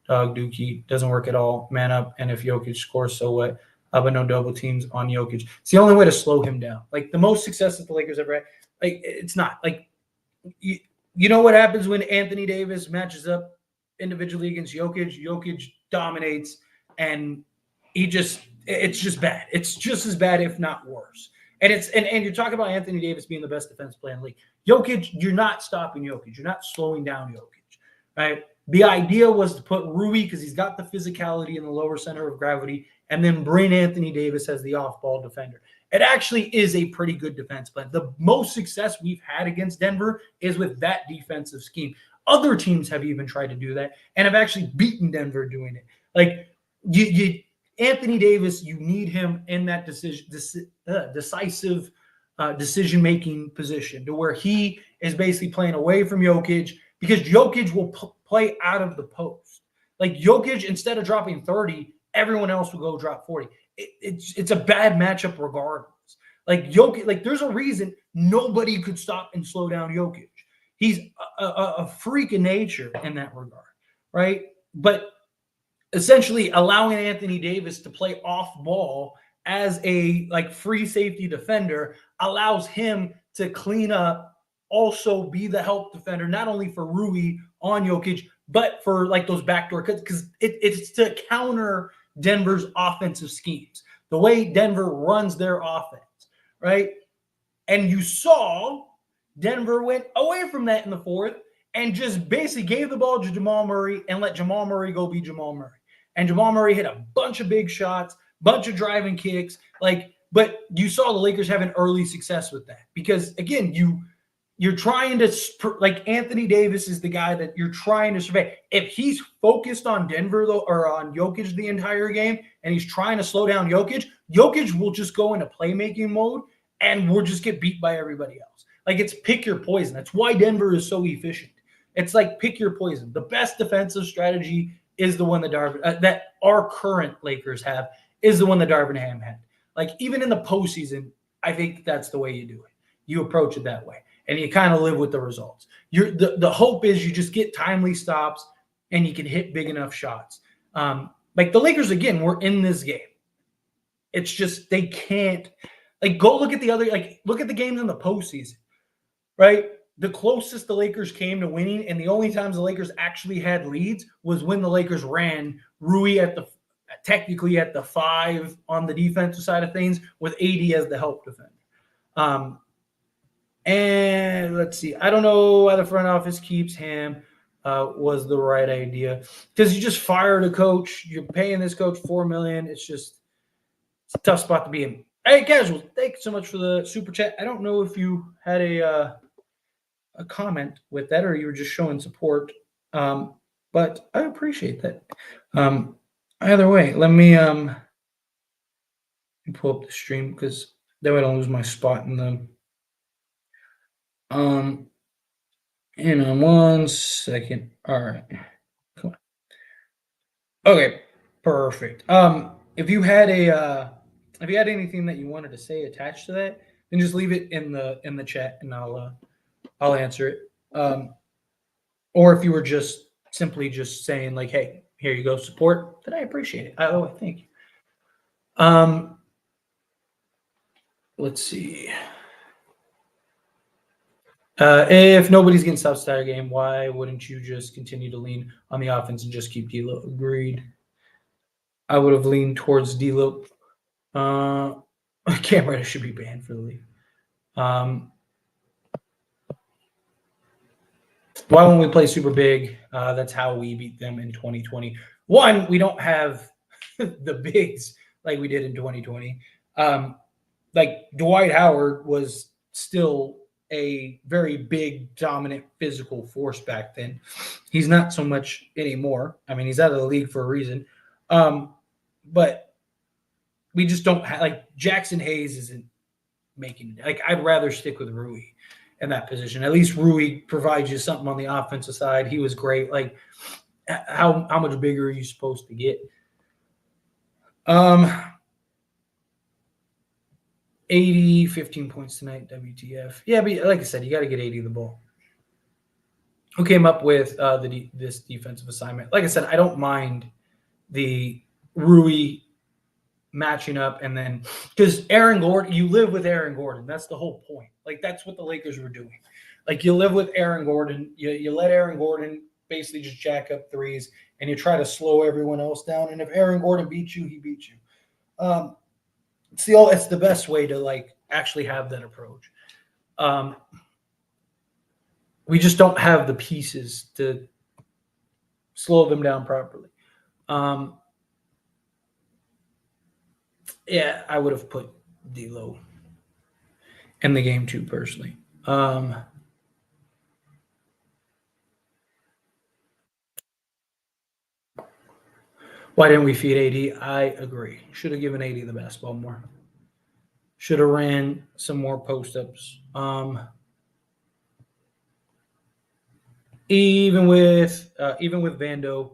dog dookie. Doesn't work at all. Man up, and if Jokic scores, so what? but no double teams on Jokic. It's the only way to slow him down. Like the most success that the Lakers ever had. Like it's not like you know what happens when Anthony Davis matches up individually against Jokic. Jokic dominates, and it's just bad. It's just as bad, if not worse. And you're talking about Anthony Davis being the best defense player in the league. Jokic, you're not stopping Jokic. You're not slowing down Jokic, right? The idea was to put Rui, because he's got the physicality in the lower center of gravity, and then bring Anthony Davis as the off-ball defender. It actually is a pretty good defense plan. The most success we've had against Denver is with that defensive scheme. Other teams have even tried to do that and have actually beaten Denver doing it. Like Anthony Davis, you need him in that decisive decision-making position to where he is basically playing away from Jokic, because Jokic will play out of the post. Like Jokic, instead of dropping 30, everyone else will go drop 40. It's a bad matchup regardless. Like Jokic, like there's a reason nobody could stop and slow down Jokic. He's a freak of nature in that regard, right? But essentially allowing Anthony Davis to play off ball as a like free safety defender allows him to clean up, also be the help defender, not only for Rui on Jokic, but for like those backdoor cuts, because it's to counter Denver's offensive schemes, the way Denver runs their offense, right? And you saw Denver went away from that in the fourth and just basically gave the ball to Jamal Murray and let Jamal Murray go be Jamal Murray. And Jamal Murray hit a bunch of big shots, bunch of driving kicks, but you saw the Lakers having early success with that because, again, you're trying to, like, Anthony Davis is the guy that you're trying to survey. If he's focused on Denver, though, or on Jokic the entire game, and he's trying to slow down Jokic, Jokic will just go into playmaking mode, and we'll just get beat by everybody else. Like, it's pick your poison. That's why Denver is so efficient. It's like pick your poison. The best defensive strategy is the one that that our current Lakers have, is the one that Darvin Ham had. Like, even in the postseason, I think that's the way you do it. You approach it that way, and you kind of live with the results. The hope is you just get timely stops, and you can hit big enough shots. Like the Lakers, again, were in this game. It's just they can't. Like, go look at the other. Like, look at the games in the postseason, right? The closest the Lakers came to winning, and the only times the Lakers actually had leads was when the Lakers ran Rui technically at the 5 on the defensive side of things, with AD as the help defender. And let's see. I don't know why the front office keeps Ham. Was the right idea, because you just fired a coach. You're paying this coach $4 million. It's a tough spot to be in. Hey, Casual, thank you so much for the super chat. I don't know if you had a comment with that, or you were just showing support, but I appreciate that. Either way, let me pull up the stream, because that way I don't lose my spot in the. Hang on 1 second. All right, come on. Okay, perfect. If you had anything that you wanted to say attached to that, then just leave it in the chat, and I'll answer it. Or if you were just simply just saying like, "Hey, here you go, support," then I appreciate it. Oh, thank you. Let's see. If nobody's getting stops the entire game, why wouldn't you just continue to lean on the offense and just keep D'Lo? Agreed. I would have leaned towards D'Lo. Cam Reddish should be banned for the league. Why won't we play super big? That's how we beat them in 2020. One, we don't have the bigs like we did in 2020. Like Dwight Howard was still a very big, dominant physical force back then. He's not so much anymore. I mean, he's out of the league for a reason. But we just don't have, like, Jackson Hayes isn't making it. Like, I'd rather stick with Rui in that position. At least Rui provides you something on the offensive side. He was great. Like, how much bigger are you supposed to get? 80, 15 points tonight, WTF. Yeah, but like I said, you got to get 80 the ball. Who came up with this defensive assignment? Like I said, I don't mind the Rui matching up, and then because Aaron Gordon, you live with Aaron Gordon. That's the whole point. Like that's what the Lakers were doing. Like you live with Aaron Gordon. You let Aaron Gordon basically just jack up threes, and you try to slow everyone else down. And if Aaron Gordon beats you, he beats you. It's the best way to like actually have that approach. We just don't have the pieces to slow them down properly. Yeah, I would have put D'Lo in the game too, personally. Why didn't we feed AD? I agree. Should have given AD the basketball more. Should have ran some more post ups. Even with Vando,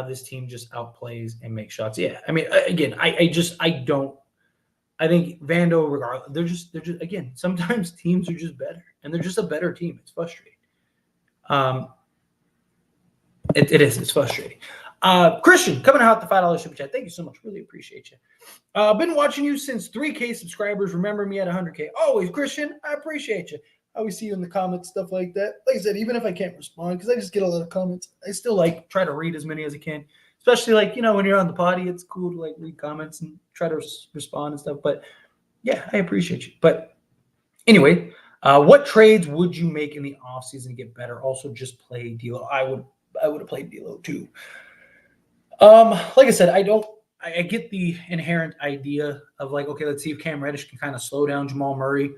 this team just outplays and makes shots. Yeah, I mean, again, I don't. I think Vando, regardless, they're just again. Sometimes teams are just better, and they're just a better team. It's frustrating. It is. It's frustrating. Christian, coming out the $5 super chat. Thank you so much. Really appreciate you. Been watching you since 3K subscribers. Remember me at 100K. Always, Christian. I appreciate you. I always see you in the comments, stuff like that. Like I said, even if I can't respond, because I just get a lot of comments, I still like try to read as many as I can. Especially like, when you're on the potty, it's cool to like read comments and try to respond and stuff. But yeah, I appreciate you. But anyway, what trades would you make in the offseason to get better? Also, just play D'Lo. I would have played D'Lo too. Like I said, I get the inherent idea of like, okay, let's see if Cam Reddish can kind of slow down Jamal Murray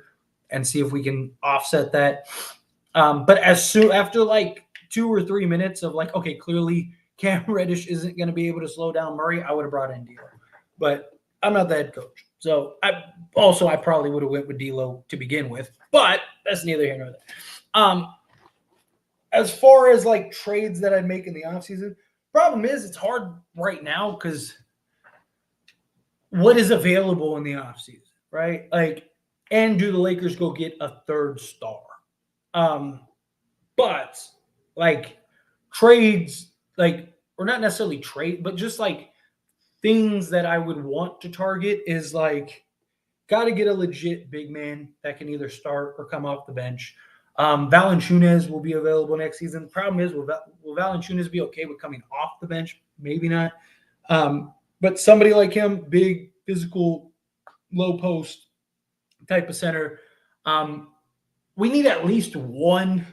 and see if we can offset that. But after like 2 or 3 minutes of like, okay, clearly Cam Reddish isn't going to be able to slow down Murray, I would have brought in D'Lo. But I'm not the head coach. So I probably would have went with D'Lo to begin with, but that's neither here nor there. As far as like trades that I'd make in the offseason, problem is it's hard right now because what is available in the offseason, right? Like, and do the Lakers go get a third star? But like trades, like, or not necessarily trade, but just like things that I would want to target is like, got to get a legit big man that can either start or come off the bench. Valanciunas will be available next season. The problem is, will Valanciunas be okay with coming off the bench? Maybe not. But somebody like him, big, physical, low post type of center. We need at least one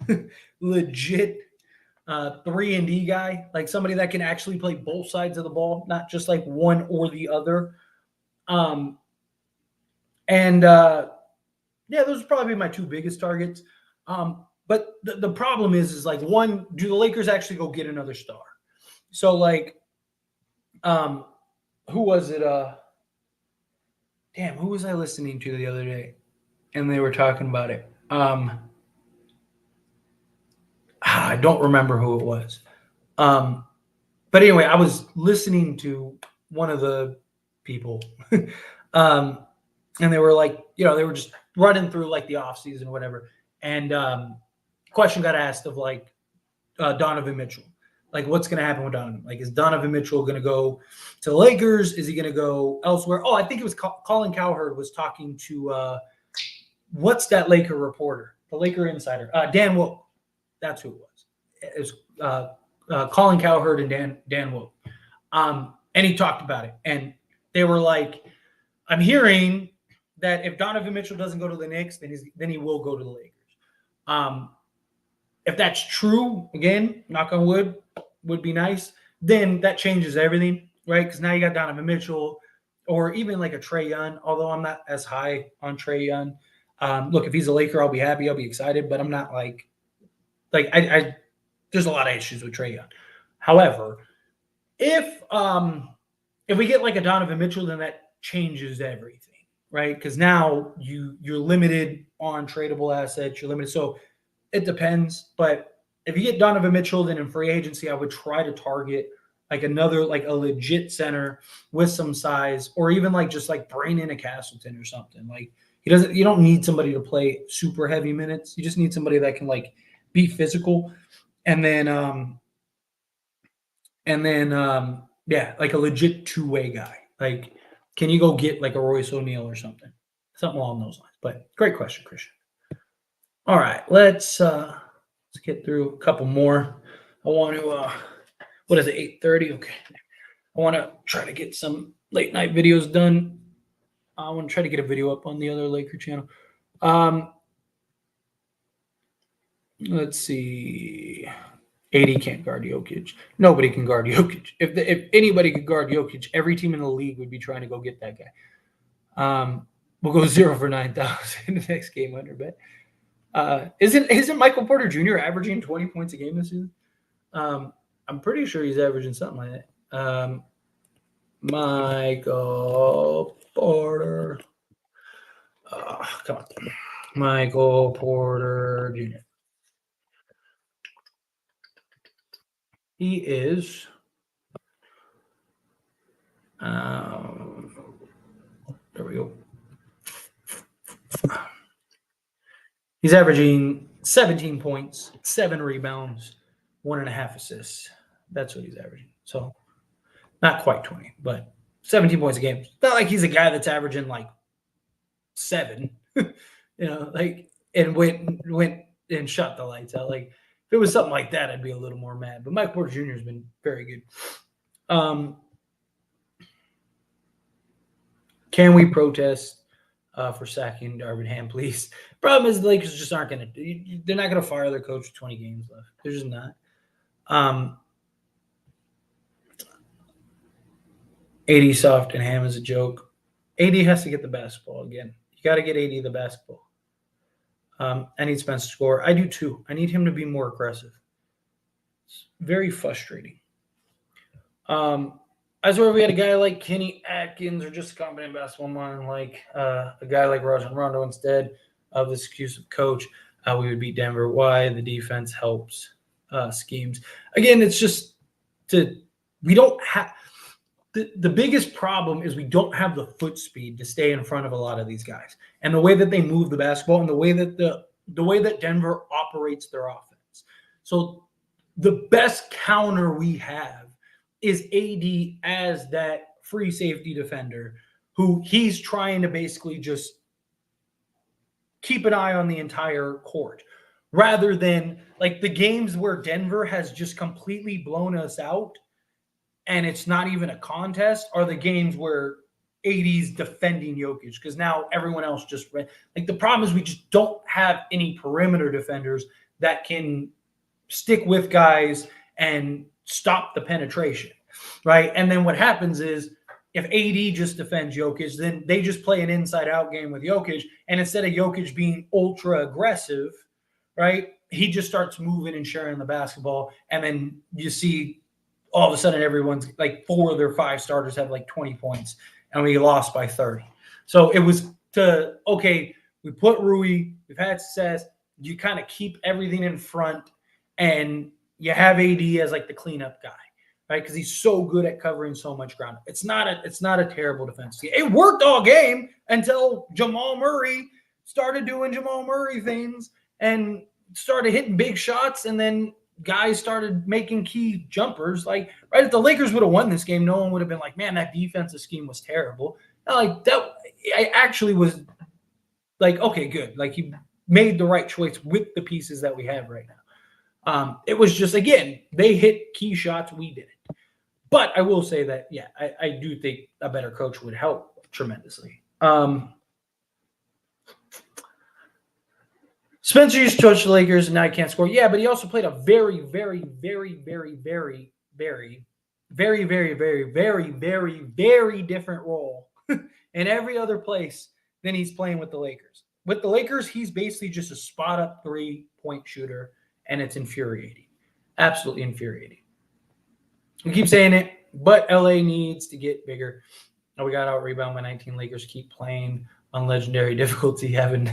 legit 3-and-D guy, like somebody that can actually play both sides of the ball, not just like one or the other. Yeah, those would probably be my 2 biggest targets. But the problem is like, one, do the Lakers actually go get another star? So like, who was it? Who was I listening to the other day? And they were talking about it. I don't remember who it was. But anyway, I was listening to one of the people, and they were like, they were just running through like the offseason or whatever. And question got asked of like Donovan Mitchell. Like, what's going to happen with Donovan? Like, is Donovan Mitchell going to go to the Lakers? Is he going to go elsewhere? Oh, I think it was Colin Cowherd was talking to what's that Laker reporter? The Laker insider. Dan Wolf. That's who it was. It was Colin Cowherd and Dan Wolf. And he talked about it. And they were like, I'm hearing that if Donovan Mitchell doesn't go to the Knicks, then he will go to the Lakers. If that's true, again, knock on wood, would be nice, then that changes everything, right? Because now you got Donovan Mitchell or even like a Trae Young, although I'm not as high on Trae Young. Look, if he's a Laker, I'll be happy. I'll be excited, but I'm not like I there's a lot of issues with Trae Young. However, if we get like a Donovan Mitchell, then that changes everything, right? Because now you're limited on tradable assets. You're limited. So it depends. But if you get Donovan Mitchell, then in free agency, I would try to target like another, like a legit center with some size, or even like just like bring in a Castleton or something. Like you don't need somebody to play super heavy minutes. You just need somebody that can like be physical. And then yeah, like a legit 2-way guy. Like Can you go get like a Royce O'Neal or something along those lines? But great question, Christian. All right, let's get through a couple more. I want to what is it, 8:30? Okay. I want to try to get some late night videos done. I want to try to get a video up on the other Laker channel. Let's see. AD can't guard Jokic. Nobody can guard Jokic. If anybody could guard Jokic, every team in the league would be trying to go get that guy. We'll go 0 for 9,000 in the next game under bet. Isn't Michael Porter Jr. averaging 20 points a game this season? I'm pretty sure he's averaging something like that. Michael Porter. Come on. Michael Porter Jr. He is there we go. He's averaging 17 points, 7 rebounds, 1.5 assists. That's what he's averaging. So not quite 20, but 17 points a game. It's not like he's a guy that's averaging like 7, like and went and shut the lights out. Like if it was something like that, I'd be a little more mad. But Mike Porter Jr. has been very good. Can we protest for sacking Darvin Ham, please? Problem is the Lakers just aren't going to. They're not going to fire their coach with 20 games left. They're just not. AD soft and Ham is a joke. AD has to get the basketball again. You got to get AD the basketball. I need Spence to score. I do too. I need him to be more aggressive. It's very frustrating. As where we had a guy like Kenny Atkins or just a competent basketball mind, like a guy like Rajon Rondo instead of this excuse of coach, we would beat Denver. Why? The defense helps schemes. Again, it's just we don't have the biggest problem is we don't have the foot speed to stay in front of a lot of these guys, and the way that they move the basketball and the way that Denver operates their offense. So the best counter we have is AD as that free safety defender who he's trying to basically just keep an eye on the entire court rather than like the games where Denver has just completely blown us out and it's not even a contest are the games where AD's defending Jokic because now everyone else just like the problem is we just don't have any perimeter defenders that can stick with guys and stop the penetration, right? And then what happens is if AD just defends Jokic, then they just play an inside-out game with Jokic, and instead of Jokic being ultra aggressive, right, he just starts moving and sharing the basketball, and then you see all of a sudden everyone's like 4 of their 5 starters have like 20 points, and we lost by 30. So it was we put Rui, we've had success, you kind of keep everything in front, and you have AD as like the cleanup guy, right? Because he's so good at covering so much ground. It's not a terrible defense. It worked all game until Jamal Murray started doing Jamal Murray things and started hitting big shots, and then guys started making key jumpers. Like, right, if the Lakers would have won this game, no one would have been like, man, that defensive scheme was terrible. Like that, I actually was like, okay, good. Like he made the right choice with the pieces that we have right now. It was just, again, they hit key shots. We didn't. But I will say that, yeah, I do think a better coach would help tremendously. Spencer used to coach the Lakers, and now he can't score. Yeah, but he also played a very, very, very, very, very, very, very, very, very, very, very, very different role in every other place than he's playing with the Lakers. With the Lakers, he's basically just a spot-up 3-point shooter, and it's infuriating. Absolutely infuriating. We keep saying it, but LA needs to get bigger. We got out rebound by 19. Lakers keep playing on legendary difficulty, having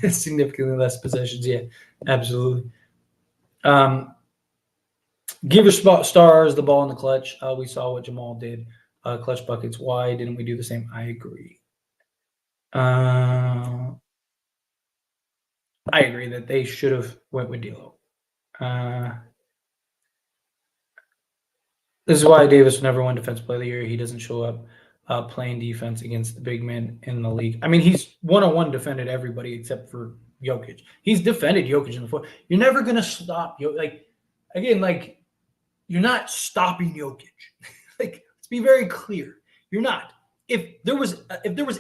significantly less possessions. Yeah, absolutely. Give your stars the ball in the clutch. We saw what Jamal did. Clutch buckets. Why didn't we do the same? I agree. I agree that they should have went with D'Lo. This is why Davis never won Defensive Player of the Year. He doesn't show up playing defense against the big men in the league. I mean, he's one-on-one defended everybody except for Jokic. He's defended Jokic in the floor. You're never gonna stop Jokic. Like again, like you're not stopping Jokic. Like let's be very clear. You're not. If there was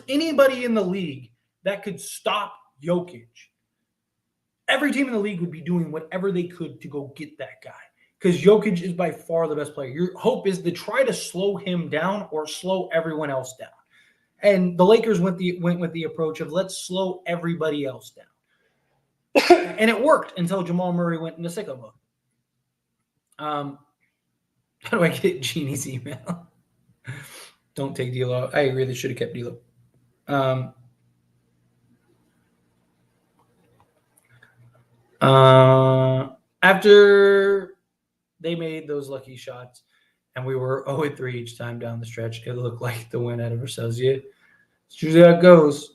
anybody in the league that could stop Jokic, every team in the league would be doing whatever they could to go get that guy. Because Jokic is by far the best player. Your hope is to try to slow him down or slow everyone else down. And the Lakers went with the approach of let's slow everybody else down. And it worked until Jamal Murray went into sicko mode. How do I get Jeannie's email? Don't take D'Lo. I agree. They should have kept D'Lo. After they made those lucky shots, and we were 0-3 each time down the stretch, it looked like the win out of ourselves. Yeah, it's usually how it goes.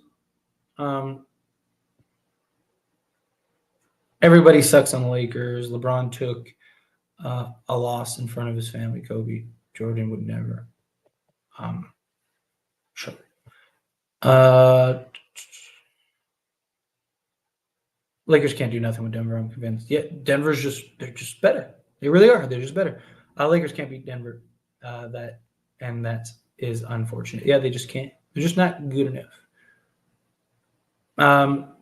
Everybody sucks on the Lakers. LeBron took a loss in front of his family. Kobe, Jordan would never. Sure. Lakers can't do nothing with Denver, I'm convinced. Yeah, they're just better. They really are. They're just better. Lakers can't beat Denver. That is unfortunate. Yeah, they just can't. They're just not good enough.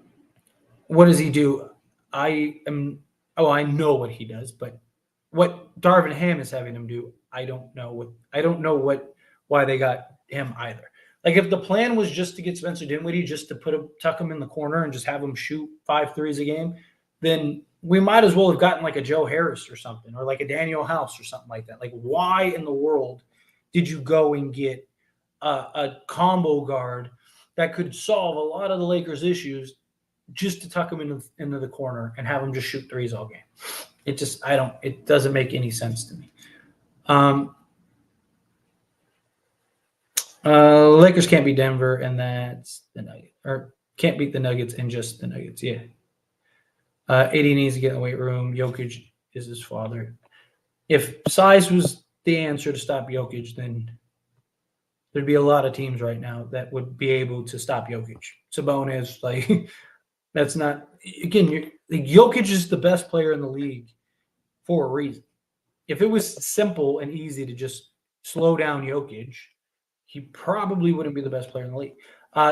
What does he do? I know what he does, but what Darvin Ham is having him do, I don't know why they got him either. Like if the plan was just to get Spencer Dinwiddie, just to tuck him in the corner and just have him shoot 5 threes a game, then we might as well have gotten like a Joe Harris or something, or like a Daniel House or something like that. Like why in the world did you go and get a combo guard that could solve a lot of the Lakers' issues just to tuck him into the corner and have him just shoot threes all game? It doesn't make any sense to me. Lakers can't beat Denver, and that's the Nuggets. Or can't beat the Nuggets and just the Nuggets. Yeah. AD needs to get in the weight room. Jokic is his father. If size was the answer to stop Jokic, then there'd be a lot of teams right now that would be able to stop Jokic. Sabonis, like that's not. Again, Jokic is the best player in the league for a reason. If it was simple and easy to just slow down Jokic, he probably wouldn't be the best player in the league.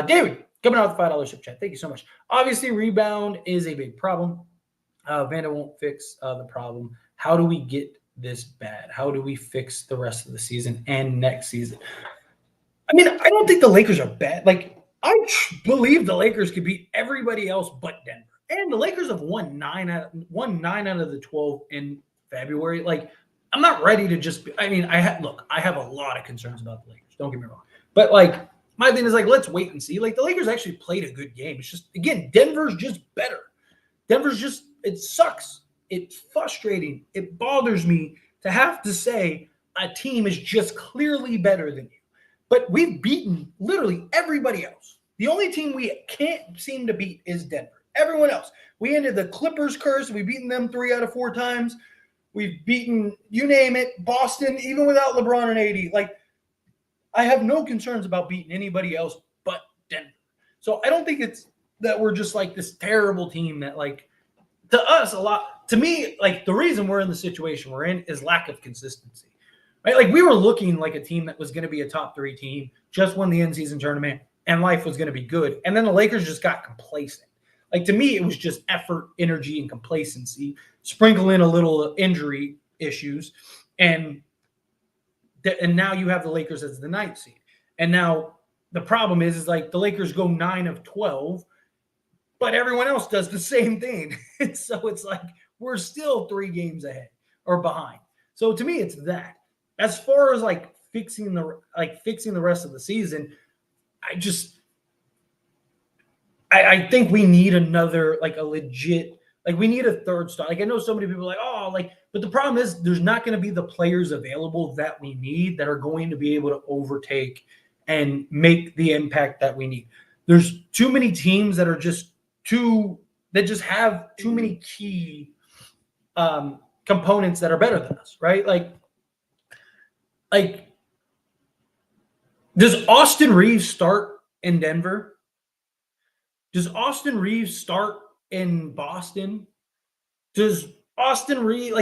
David, coming out with the $5 super chat. Thank you so much. Obviously, rebound is a big problem. Vanda won't fix the problem. How do we get this bad? How do we fix the rest of the season and next season? I mean, I don't think the Lakers are bad. Like, I believe the Lakers could beat everybody else but Denver. And the Lakers have won 9 out of the 12 in February. Like, I'm not ready to just – I mean, I have a lot of concerns about the Lakers. Don't get me wrong. But, like, my thing is, like, let's wait and see. Like, the Lakers actually played a good game. It's just, again, Denver's just better. Denver's just – it sucks. It's frustrating. It bothers me to have to say a team is just clearly better than you. But we've beaten literally everybody else. The only team we can't seem to beat is Denver. Everyone else. We ended the Clippers curse. We've beaten them 3 out of 4 times. We've beaten, you name it, Boston, even without LeBron and AD. Like, I have no concerns about beating anybody else but Denver. So I don't think it's that we're just like this terrible team that, like, to us, to me, like, the reason we're in the situation we're in is lack of consistency. Right? Like, we were looking like a team that was going to be a top 3 team, just won the in-season tournament, and life was going to be good. And then the Lakers just got complacent. Like, to me, it was just effort, energy, and complacency. Sprinkle in a little injury issues, and now you have the Lakers as the 9th seed. And now the problem is like the Lakers go 9 of 12, but everyone else does the same thing. So it's like we're still 3 games ahead or behind. So to me, it's that. As far as like fixing the rest of the season, I think we need another, like, a legit, like, we need a third star. Like, I know so many people are like, oh, like, but the problem is there's not going to be the players available that we need that are going to be able to overtake and make the impact that we need. There's too many teams that are just have too many key components that are better than us, right? Like Does Austin Reeves start in Denver? Does Austin Reeves start in Boston? Does Austin Reeves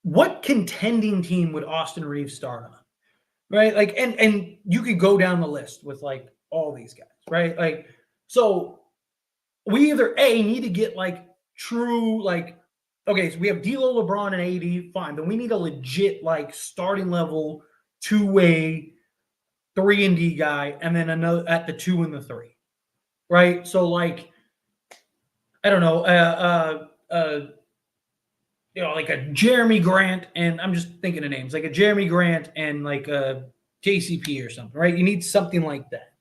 what contending team would Austin Reeves start on? Right? Like and you could go down the list with like all these guys, right? Like so we either A need to get like true like okay, so we have D'Lo, LeBron, and AD, fine. Then we need a legit like starting level two-way 3 and D guy, and then another at the 2 and the 3, right? So like I don't know, like a Jeremy Grant, and I'm just thinking of names, like a Jeremy Grant and like a JCP or something, right? You need something like that.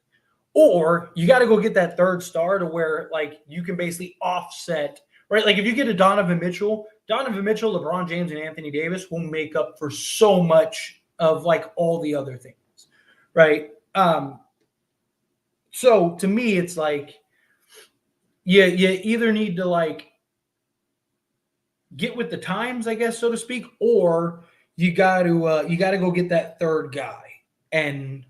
Or you got to go get that third star to where like you can basically offset, right? Like if you get a Donovan Mitchell, LeBron James, and Anthony Davis will make up for so much of like all the other things, right? So to me, it's like you either need to like get with the times, I guess, so to speak, or you got to go get that third guy and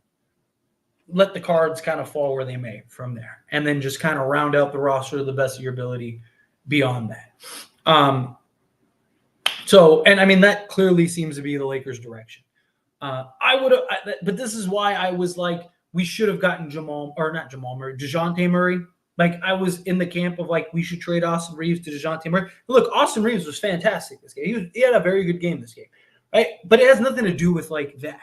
let the cards kind of fall where they may from there, and then just kind of round out the roster to the best of your ability beyond that. So, and I mean that clearly seems to be the Lakers' direction. I would have, but this is why I was like, we should have gotten DeJounte Murray. Like I was in the camp of like we should trade Austin Reeves to DeJounte Murray. Look, Austin Reeves was fantastic this game. He had a very good game this game, right? But it has nothing to do with like that,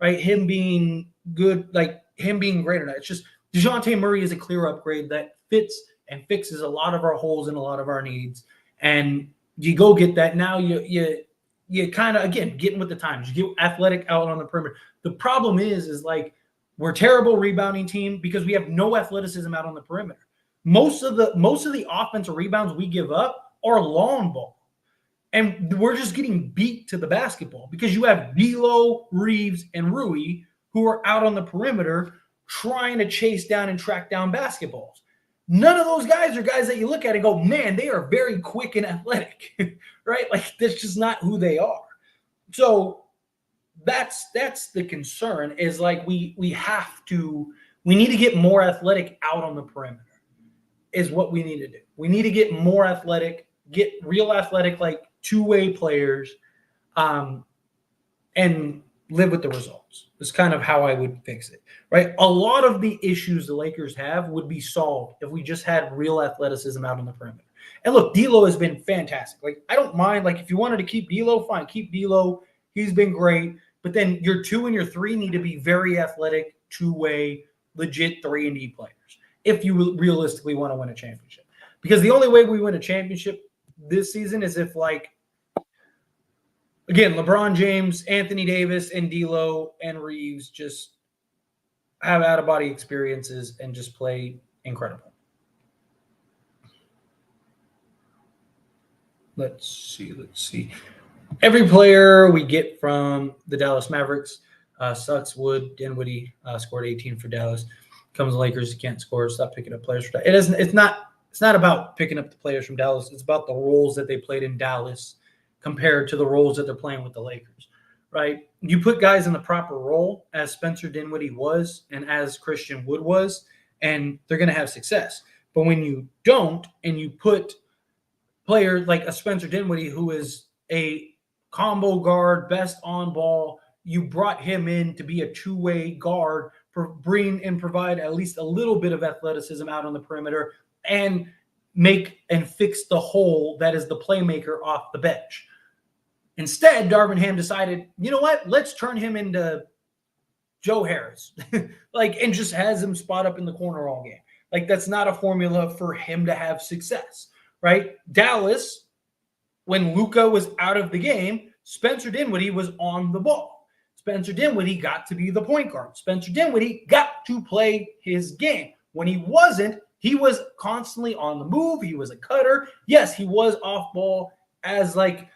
right? Him being good, like him being great or not. It's just DeJounte Murray is a clear upgrade that fits and fixes a lot of our holes and a lot of our needs. And you go get that. Now you kind of again getting with the times. You get athletic out on the perimeter. The problem is like we're a terrible rebounding team because we have no athleticism out on the perimeter. Most of the offensive rebounds we give up are long ball. And we're just getting beat to the basketball because you have D'Lo, Reeves, and Rui who are out on the perimeter trying to chase down and track down basketballs. None of those guys are guys that you look at and go, man, they are very quick and athletic, right? Like that's just not who they are. So that's the concern is like we need to get more athletic out on the perimeter is what we need to do. We need to get more athletic, get real athletic, like two-way players, and live with the results. It's kind of how I would fix it, right? A lot of the issues the Lakers have would be solved if we just had real athleticism out on the perimeter. And look, D'Lo has been fantastic. Like I don't mind. Like if you wanted to keep D'Lo, fine, keep D'Lo. He's been great. But then your 2 and your 3 need to be very athletic, two-way, legit 3-and-D players if you realistically want to win a championship. Because the only way we win a championship this season is if, like, again, LeBron James, Anthony Davis, and D'Lo and Reeves just have out-of-body experiences and just play incredible. Let's see. Every player we get from the Dallas Mavericks sucks. Wood, Dinwiddie scored 18 for Dallas. Comes the Lakers, you can't score. Stop picking up players for Dallas. It isn't. It's not about picking up the players from Dallas. It's about the roles that they played in Dallas compared to the roles that they're playing with the Lakers, right? You put guys in the proper role as Spencer Dinwiddie was and as Christian Wood was, and they're going to have success. But when you don't, and you put players like a Spencer Dinwiddie, who is a combo guard, best on ball, you brought him in to be a two-way guard, bring and provide at least a little bit of athleticism out on the perimeter and make and fix the hole that is the playmaker off the bench. Instead, Darvin Ham decided, you know what? Let's turn him into Joe Harris, and just has him spot up in the corner all game. Like that's not a formula for him to have success, right? Dallas, when Luka was out of the game, Spencer Dinwiddie was on the ball. Spencer Dinwiddie got to be the point guard. Spencer Dinwiddie got to play his game. When he wasn't, he was constantly on the move. He was a cutter. Yes, he was off ball as a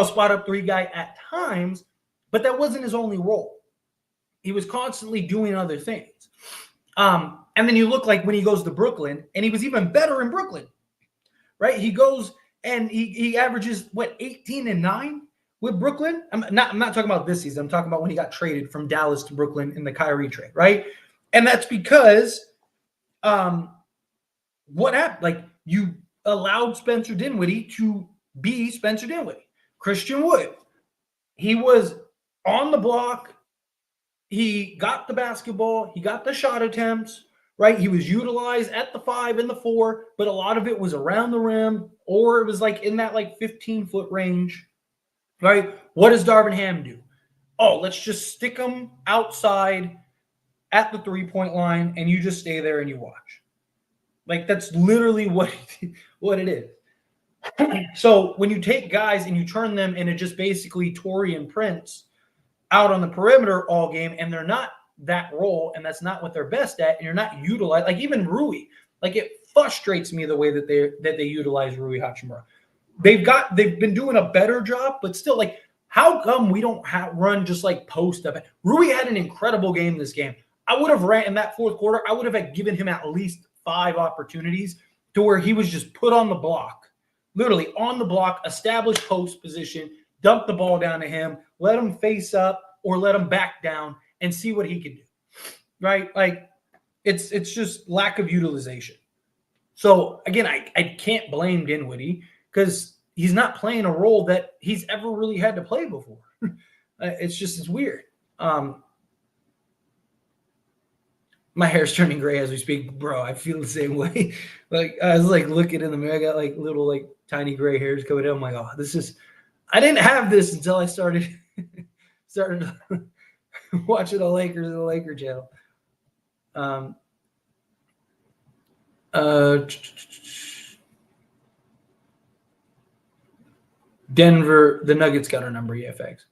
spot up 3 guy at times, but that wasn't his only role. He was constantly doing other things. And then you look like when he goes to Brooklyn, and he was even better in Brooklyn, right? He goes and he averages 18 and 9 with Brooklyn. I'm not talking about this season. I'm talking about when he got traded from Dallas to Brooklyn in the Kyrie trade, right? And that's because what happened? Like, you allowed Spencer Dinwiddie to be Spencer Dinwiddie. Christian Wood, he was on the block. He got the basketball. He got the shot attempts, right? He was utilized at the 5 and the 4, but a lot of it was around the rim, or it was like in that like 15-foot range, right? What does Darvin Ham do? Oh, let's just stick him outside at the 3-point line, and you just stay there and you watch. Like, that's literally what it is. So when you take guys and you turn them into just basically Torian Prince out on the perimeter all game, and they're not that role, and that's not what they're best at, and you're not utilized, like even Rui, like it frustrates me the way that they utilize Rui Hachimura. They've been doing a better job, but still, like, how come we don't run just like post up? Rui had an incredible game this game. I would have ran in that fourth quarter. I would have given him at least 5 opportunities to where he was just put on the block, literally on the block, established post position, dump the ball down to him, let him face up or let him back down and see what he can do, right? Like, it's just lack of utilization. So, again, I can't blame Dinwiddie because he's not playing a role that he's ever really had to play before. It's weird. My hair's turning gray as we speak, bro. I feel the same way. Like, I was like looking in the mirror. I got like little like tiny gray hairs coming down. I'm like, oh, I didn't have this until I started watching the Lakers and the Laker channel. Denver, the Nuggets got our number. Yeah, thanks.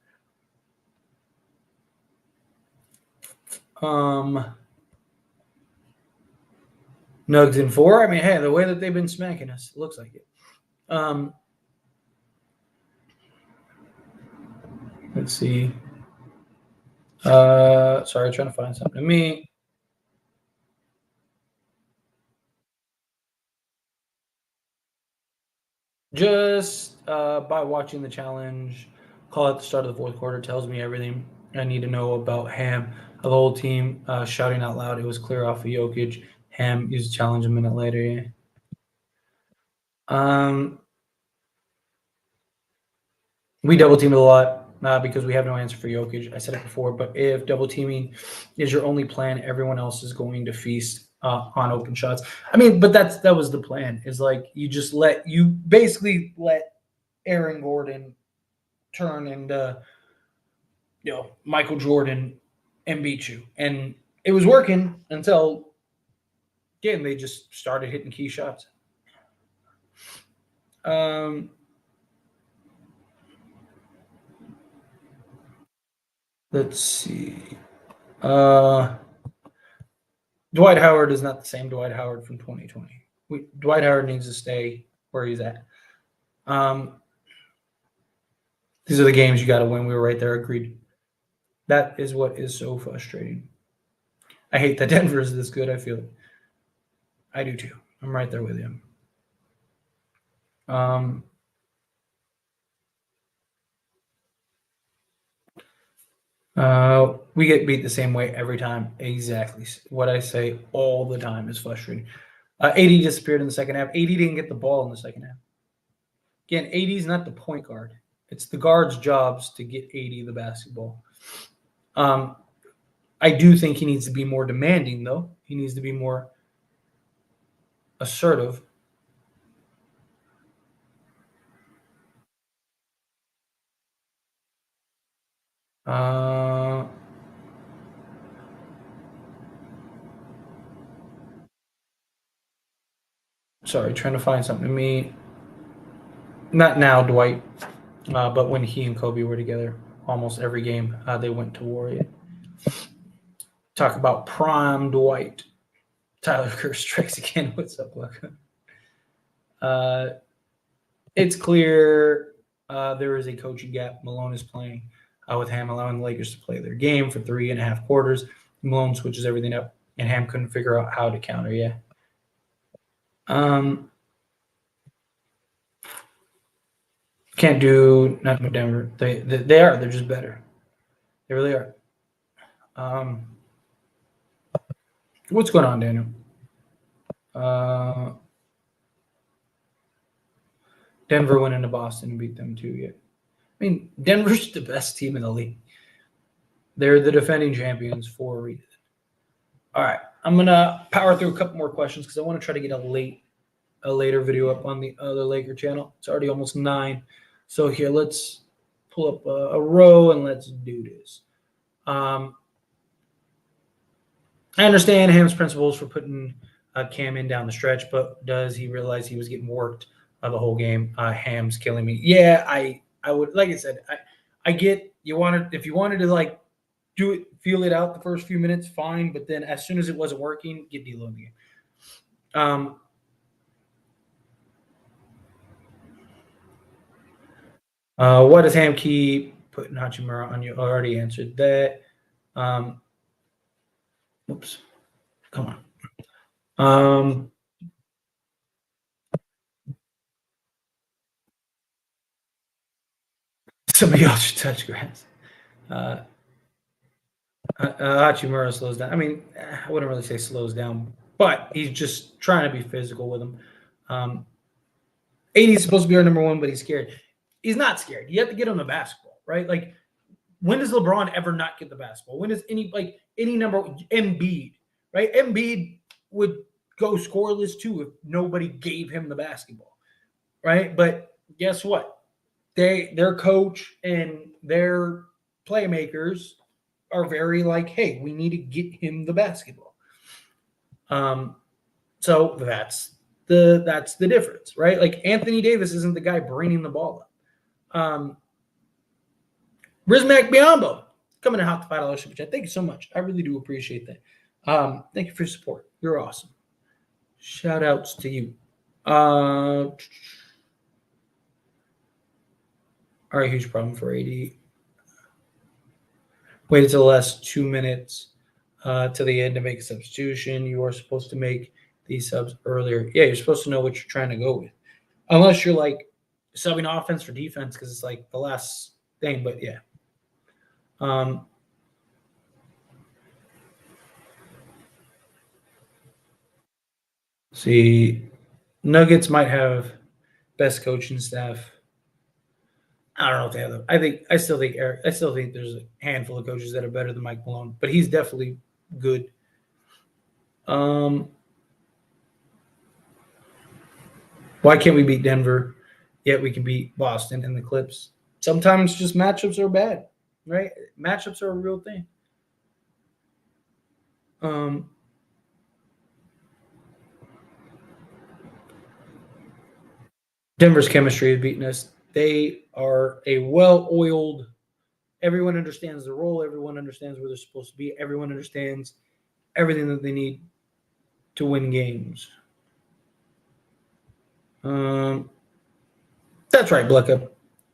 Nugs in 4. I mean, hey, the way that they've been smacking us, it looks like it. Let's see. Sorry, trying to find something to me. Just by watching the challenge, call at the start of the fourth quarter tells me everything I need to know about Ham. The whole team shouting out loud. It was clear off of Jokic. Ham used the challenge a minute later. Yeah. We double teamed a lot because we have no answer for Jokic. I said it before, but if double teaming is your only plan, everyone else is going to feast on open shots. I mean, but that was the plan. Is like you basically let Aaron Gordon turn into Michael Jordan and beat you, and it was working until again they just started hitting key shots. Let's see. Dwight Howard is not the same Dwight Howard from 2020. Dwight Howard needs to stay where he's at. These are the games you got to win. We were right there. Agreed. That is what is so frustrating. I hate that Denver is this good. I feel it. I do too. I'm right there with him. We get beat the same way every time. Exactly. What I say all the time is frustrating. AD disappeared in the second half. AD didn't get the ball in the second half. Again, AD is not the point guard. It's the guard's jobs to get AD the basketball. I do think he needs to be more demanding, though. He needs to be more assertive. Sorry, trying to find something to me. Not now, Dwight, but when he and Kobe were together, almost every game they went to war. Talk about prime Dwight. Tyler Kerr strikes again. What's up, Luca? It's clear there is a coaching gap. Malone is playing with Ham, allowing the Lakers to play their game for 3.5 quarters. Malone switches everything up, and Ham couldn't figure out how to counter. Yeah. Can't do nothing with Denver. They are. They're just better. They really are. What's going on, Daniel? Denver went into Boston and beat them too. Yeah, I mean Denver's the best team in the league. They're the defending champions for a reason. All right, I'm gonna power through a couple more questions because I want to try to get a later video up on the other Laker channel. It's already almost 9. So here, let's pull up a row and let's do this. I understand Ham's principles for putting Cam in down the stretch, but does he realize he was getting worked the whole game? Ham's killing me. Yeah, I would, like I said, I get you wanted, if you wanted to like do it, feel it out the first few minutes, fine. But then as soon as it wasn't working, get D'Lo in the game. Why does Ham keep putting Hachimura on you? I already answered that. Oops. Come on. Somebody else should touch grass. Hachimura slows down. I mean, I wouldn't really say slows down, but he's just trying to be physical with him. AD is supposed to be our number 1, but he's scared. He's not scared. You have to get him the basketball, right? Like, when does LeBron ever not get the basketball? When does any number Embiid, right? Embiid would go scoreless too if nobody gave him the basketball, right? But guess what? Their coach and their playmakers are very like, hey, we need to get him the basketball. So that's the difference, right? Like Anthony Davis isn't the guy bringing the ball up. Rizmac Biombo coming to Hot the $5 super chat. Thank you so much. I really do appreciate that. Thank you for your support. You're awesome. Shout outs to you. All right, huge problem for AD. Wait until the last 2 minutes to the end to make a substitution. You are supposed to make these subs earlier. Yeah, you're supposed to know what you're trying to go with. Unless you're like subbing offense for defense because it's like the last thing. But yeah. See, Nuggets might have best coaching staff. I don't know if they have them. I still think there's a handful of coaches that are better than Mike Malone, but he's definitely good. Why can't we beat Denver? Yet we can beat Boston and the Clips. Sometimes just matchups are bad, right? Matchups are a real thing. Denver's chemistry has beaten us. They are a well-oiled. Everyone understands the role. Everyone understands where they're supposed to be. Everyone understands everything that they need to win games. That's right, Blecka.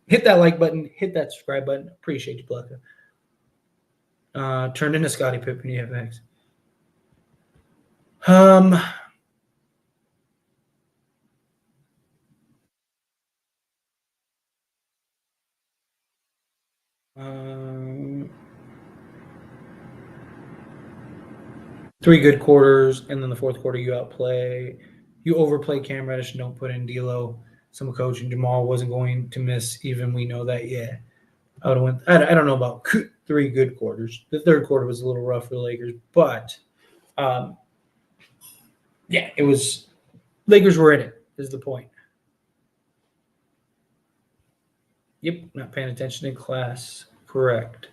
Hit that like button. Hit that subscribe button. Appreciate you, Blecka. Turned into Scottie Pippen EFX. Three good quarters, and then the fourth quarter you overplay Cam Reddish and don't put in D'Lo. Some coaching Jamal wasn't going to miss. Even we know that. Yeah, I would have went. I don't know about 3 good quarters. The third quarter was a little rough for the Lakers, but yeah, it was. Lakers were in it. Is the point? Yep, not paying attention in class. Correct.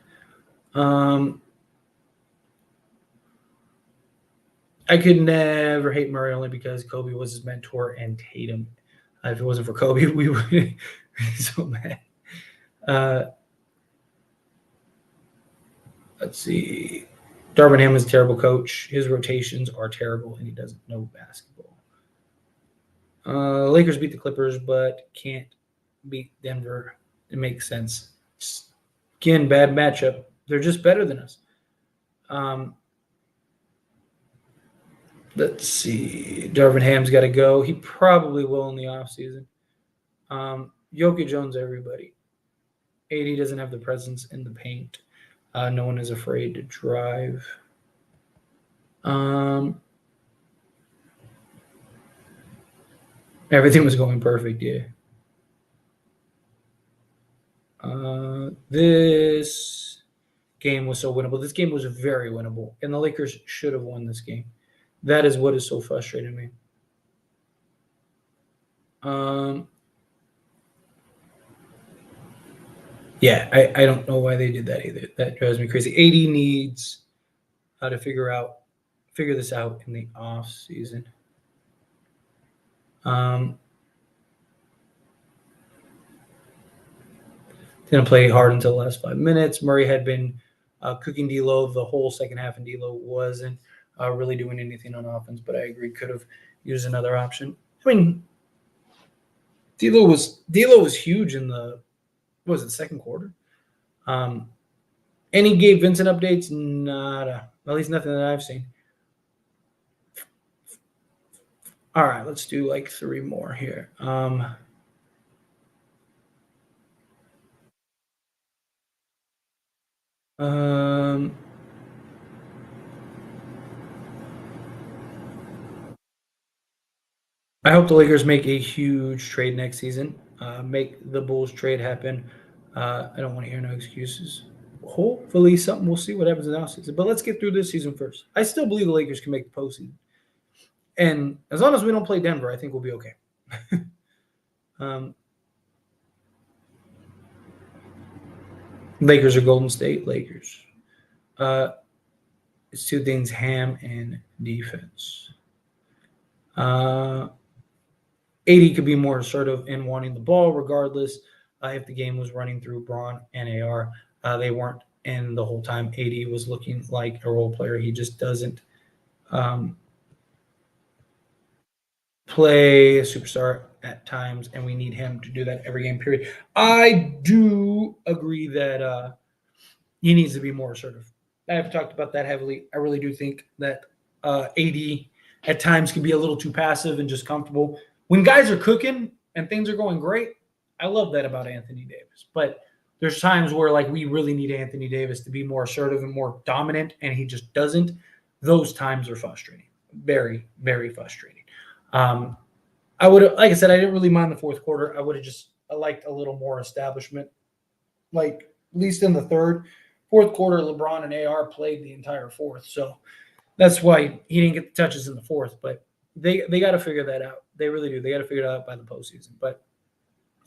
I could never hate Murray only because Kobe was his mentor and Tatum. If it wasn't for Kobe, we would be so mad. Let's see. Darvin Ham is a terrible coach. His rotations are terrible, and he doesn't know basketball. Lakers beat the Clippers, but can't beat Denver. It makes sense. Again, bad matchup. They're just better than us. Let's see. Darvin Ham's got to go. He probably will in the offseason. Jokic owns everybody. AD doesn't have the presence in the paint. No one is afraid to drive. Everything was going perfect, yeah. This game was so winnable. This game was very winnable, and the Lakers should have won this game. That is what is so frustrating me. Yeah, I don't know why they did that either. That drives me crazy. AD needs to figure this out in the off season. Didn't play hard until the last 5 minutes. Murray had been cooking D'Lo the whole second half, and D'Lo wasn't really doing anything on offense. But I agree, could have used another option. I mean, D'Lo was huge in the second quarter. And he gave Vincent updates. Nada, at least nothing that I've seen. All right, let's do like 3 more here. I hope the Lakers make a huge trade next season. Make the Bulls trade happen. I don't want to hear no excuses. Hopefully, something. We'll see what happens in the offseason. But let's get through this season first. I still believe the Lakers can make the postseason. And as long as we don't play Denver, I think we'll be okay. Lakers or Golden State? Lakers. It's 2 things, Ham and defense. AD could be more assertive in wanting the ball regardless if the game was running through Braun and AR. They weren't in the whole time. AD was looking like a role player. He just doesn't play a superstar at times, and we need him to do that every game, period. I do agree that he needs to be more assertive. I've talked about that heavily. I really do think that AD at times can be a little too passive and just comfortable. When guys are cooking and things are going great, I love that about Anthony Davis. But there's times where like we really need Anthony Davis to be more assertive and more dominant, and he just doesn't. Those times are frustrating. Very, very frustrating. I would have, like I said, I didn't really mind the fourth quarter. I would have just liked a little more establishment, like at least in the third. Fourth quarter, LeBron and AR played the entire fourth, so that's why he didn't get the touches in the fourth. But they got to figure that out. They really do. They got to figure it out by the postseason. But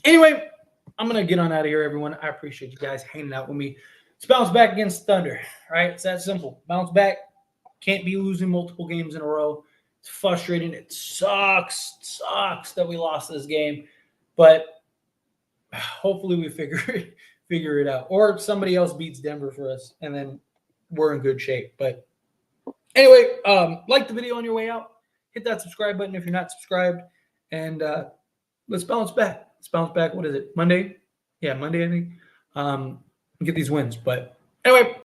anyway, I'm gonna get on out of here, everyone. I appreciate you guys hanging out with me. Let's bounce back against Thunder. Right? It's that simple. Bounce back. Can't be losing multiple games in a row. It's frustrating. It sucks. It sucks that we lost this game, but hopefully we figure it out, or somebody else beats Denver for us, and then we're in good shape. But anyway, like the video on your way out. Hit that subscribe button if you're not subscribed, and let's bounce back. Let's bounce back. What is it? Monday? Yeah, Monday, I think. Get these wins. But anyway.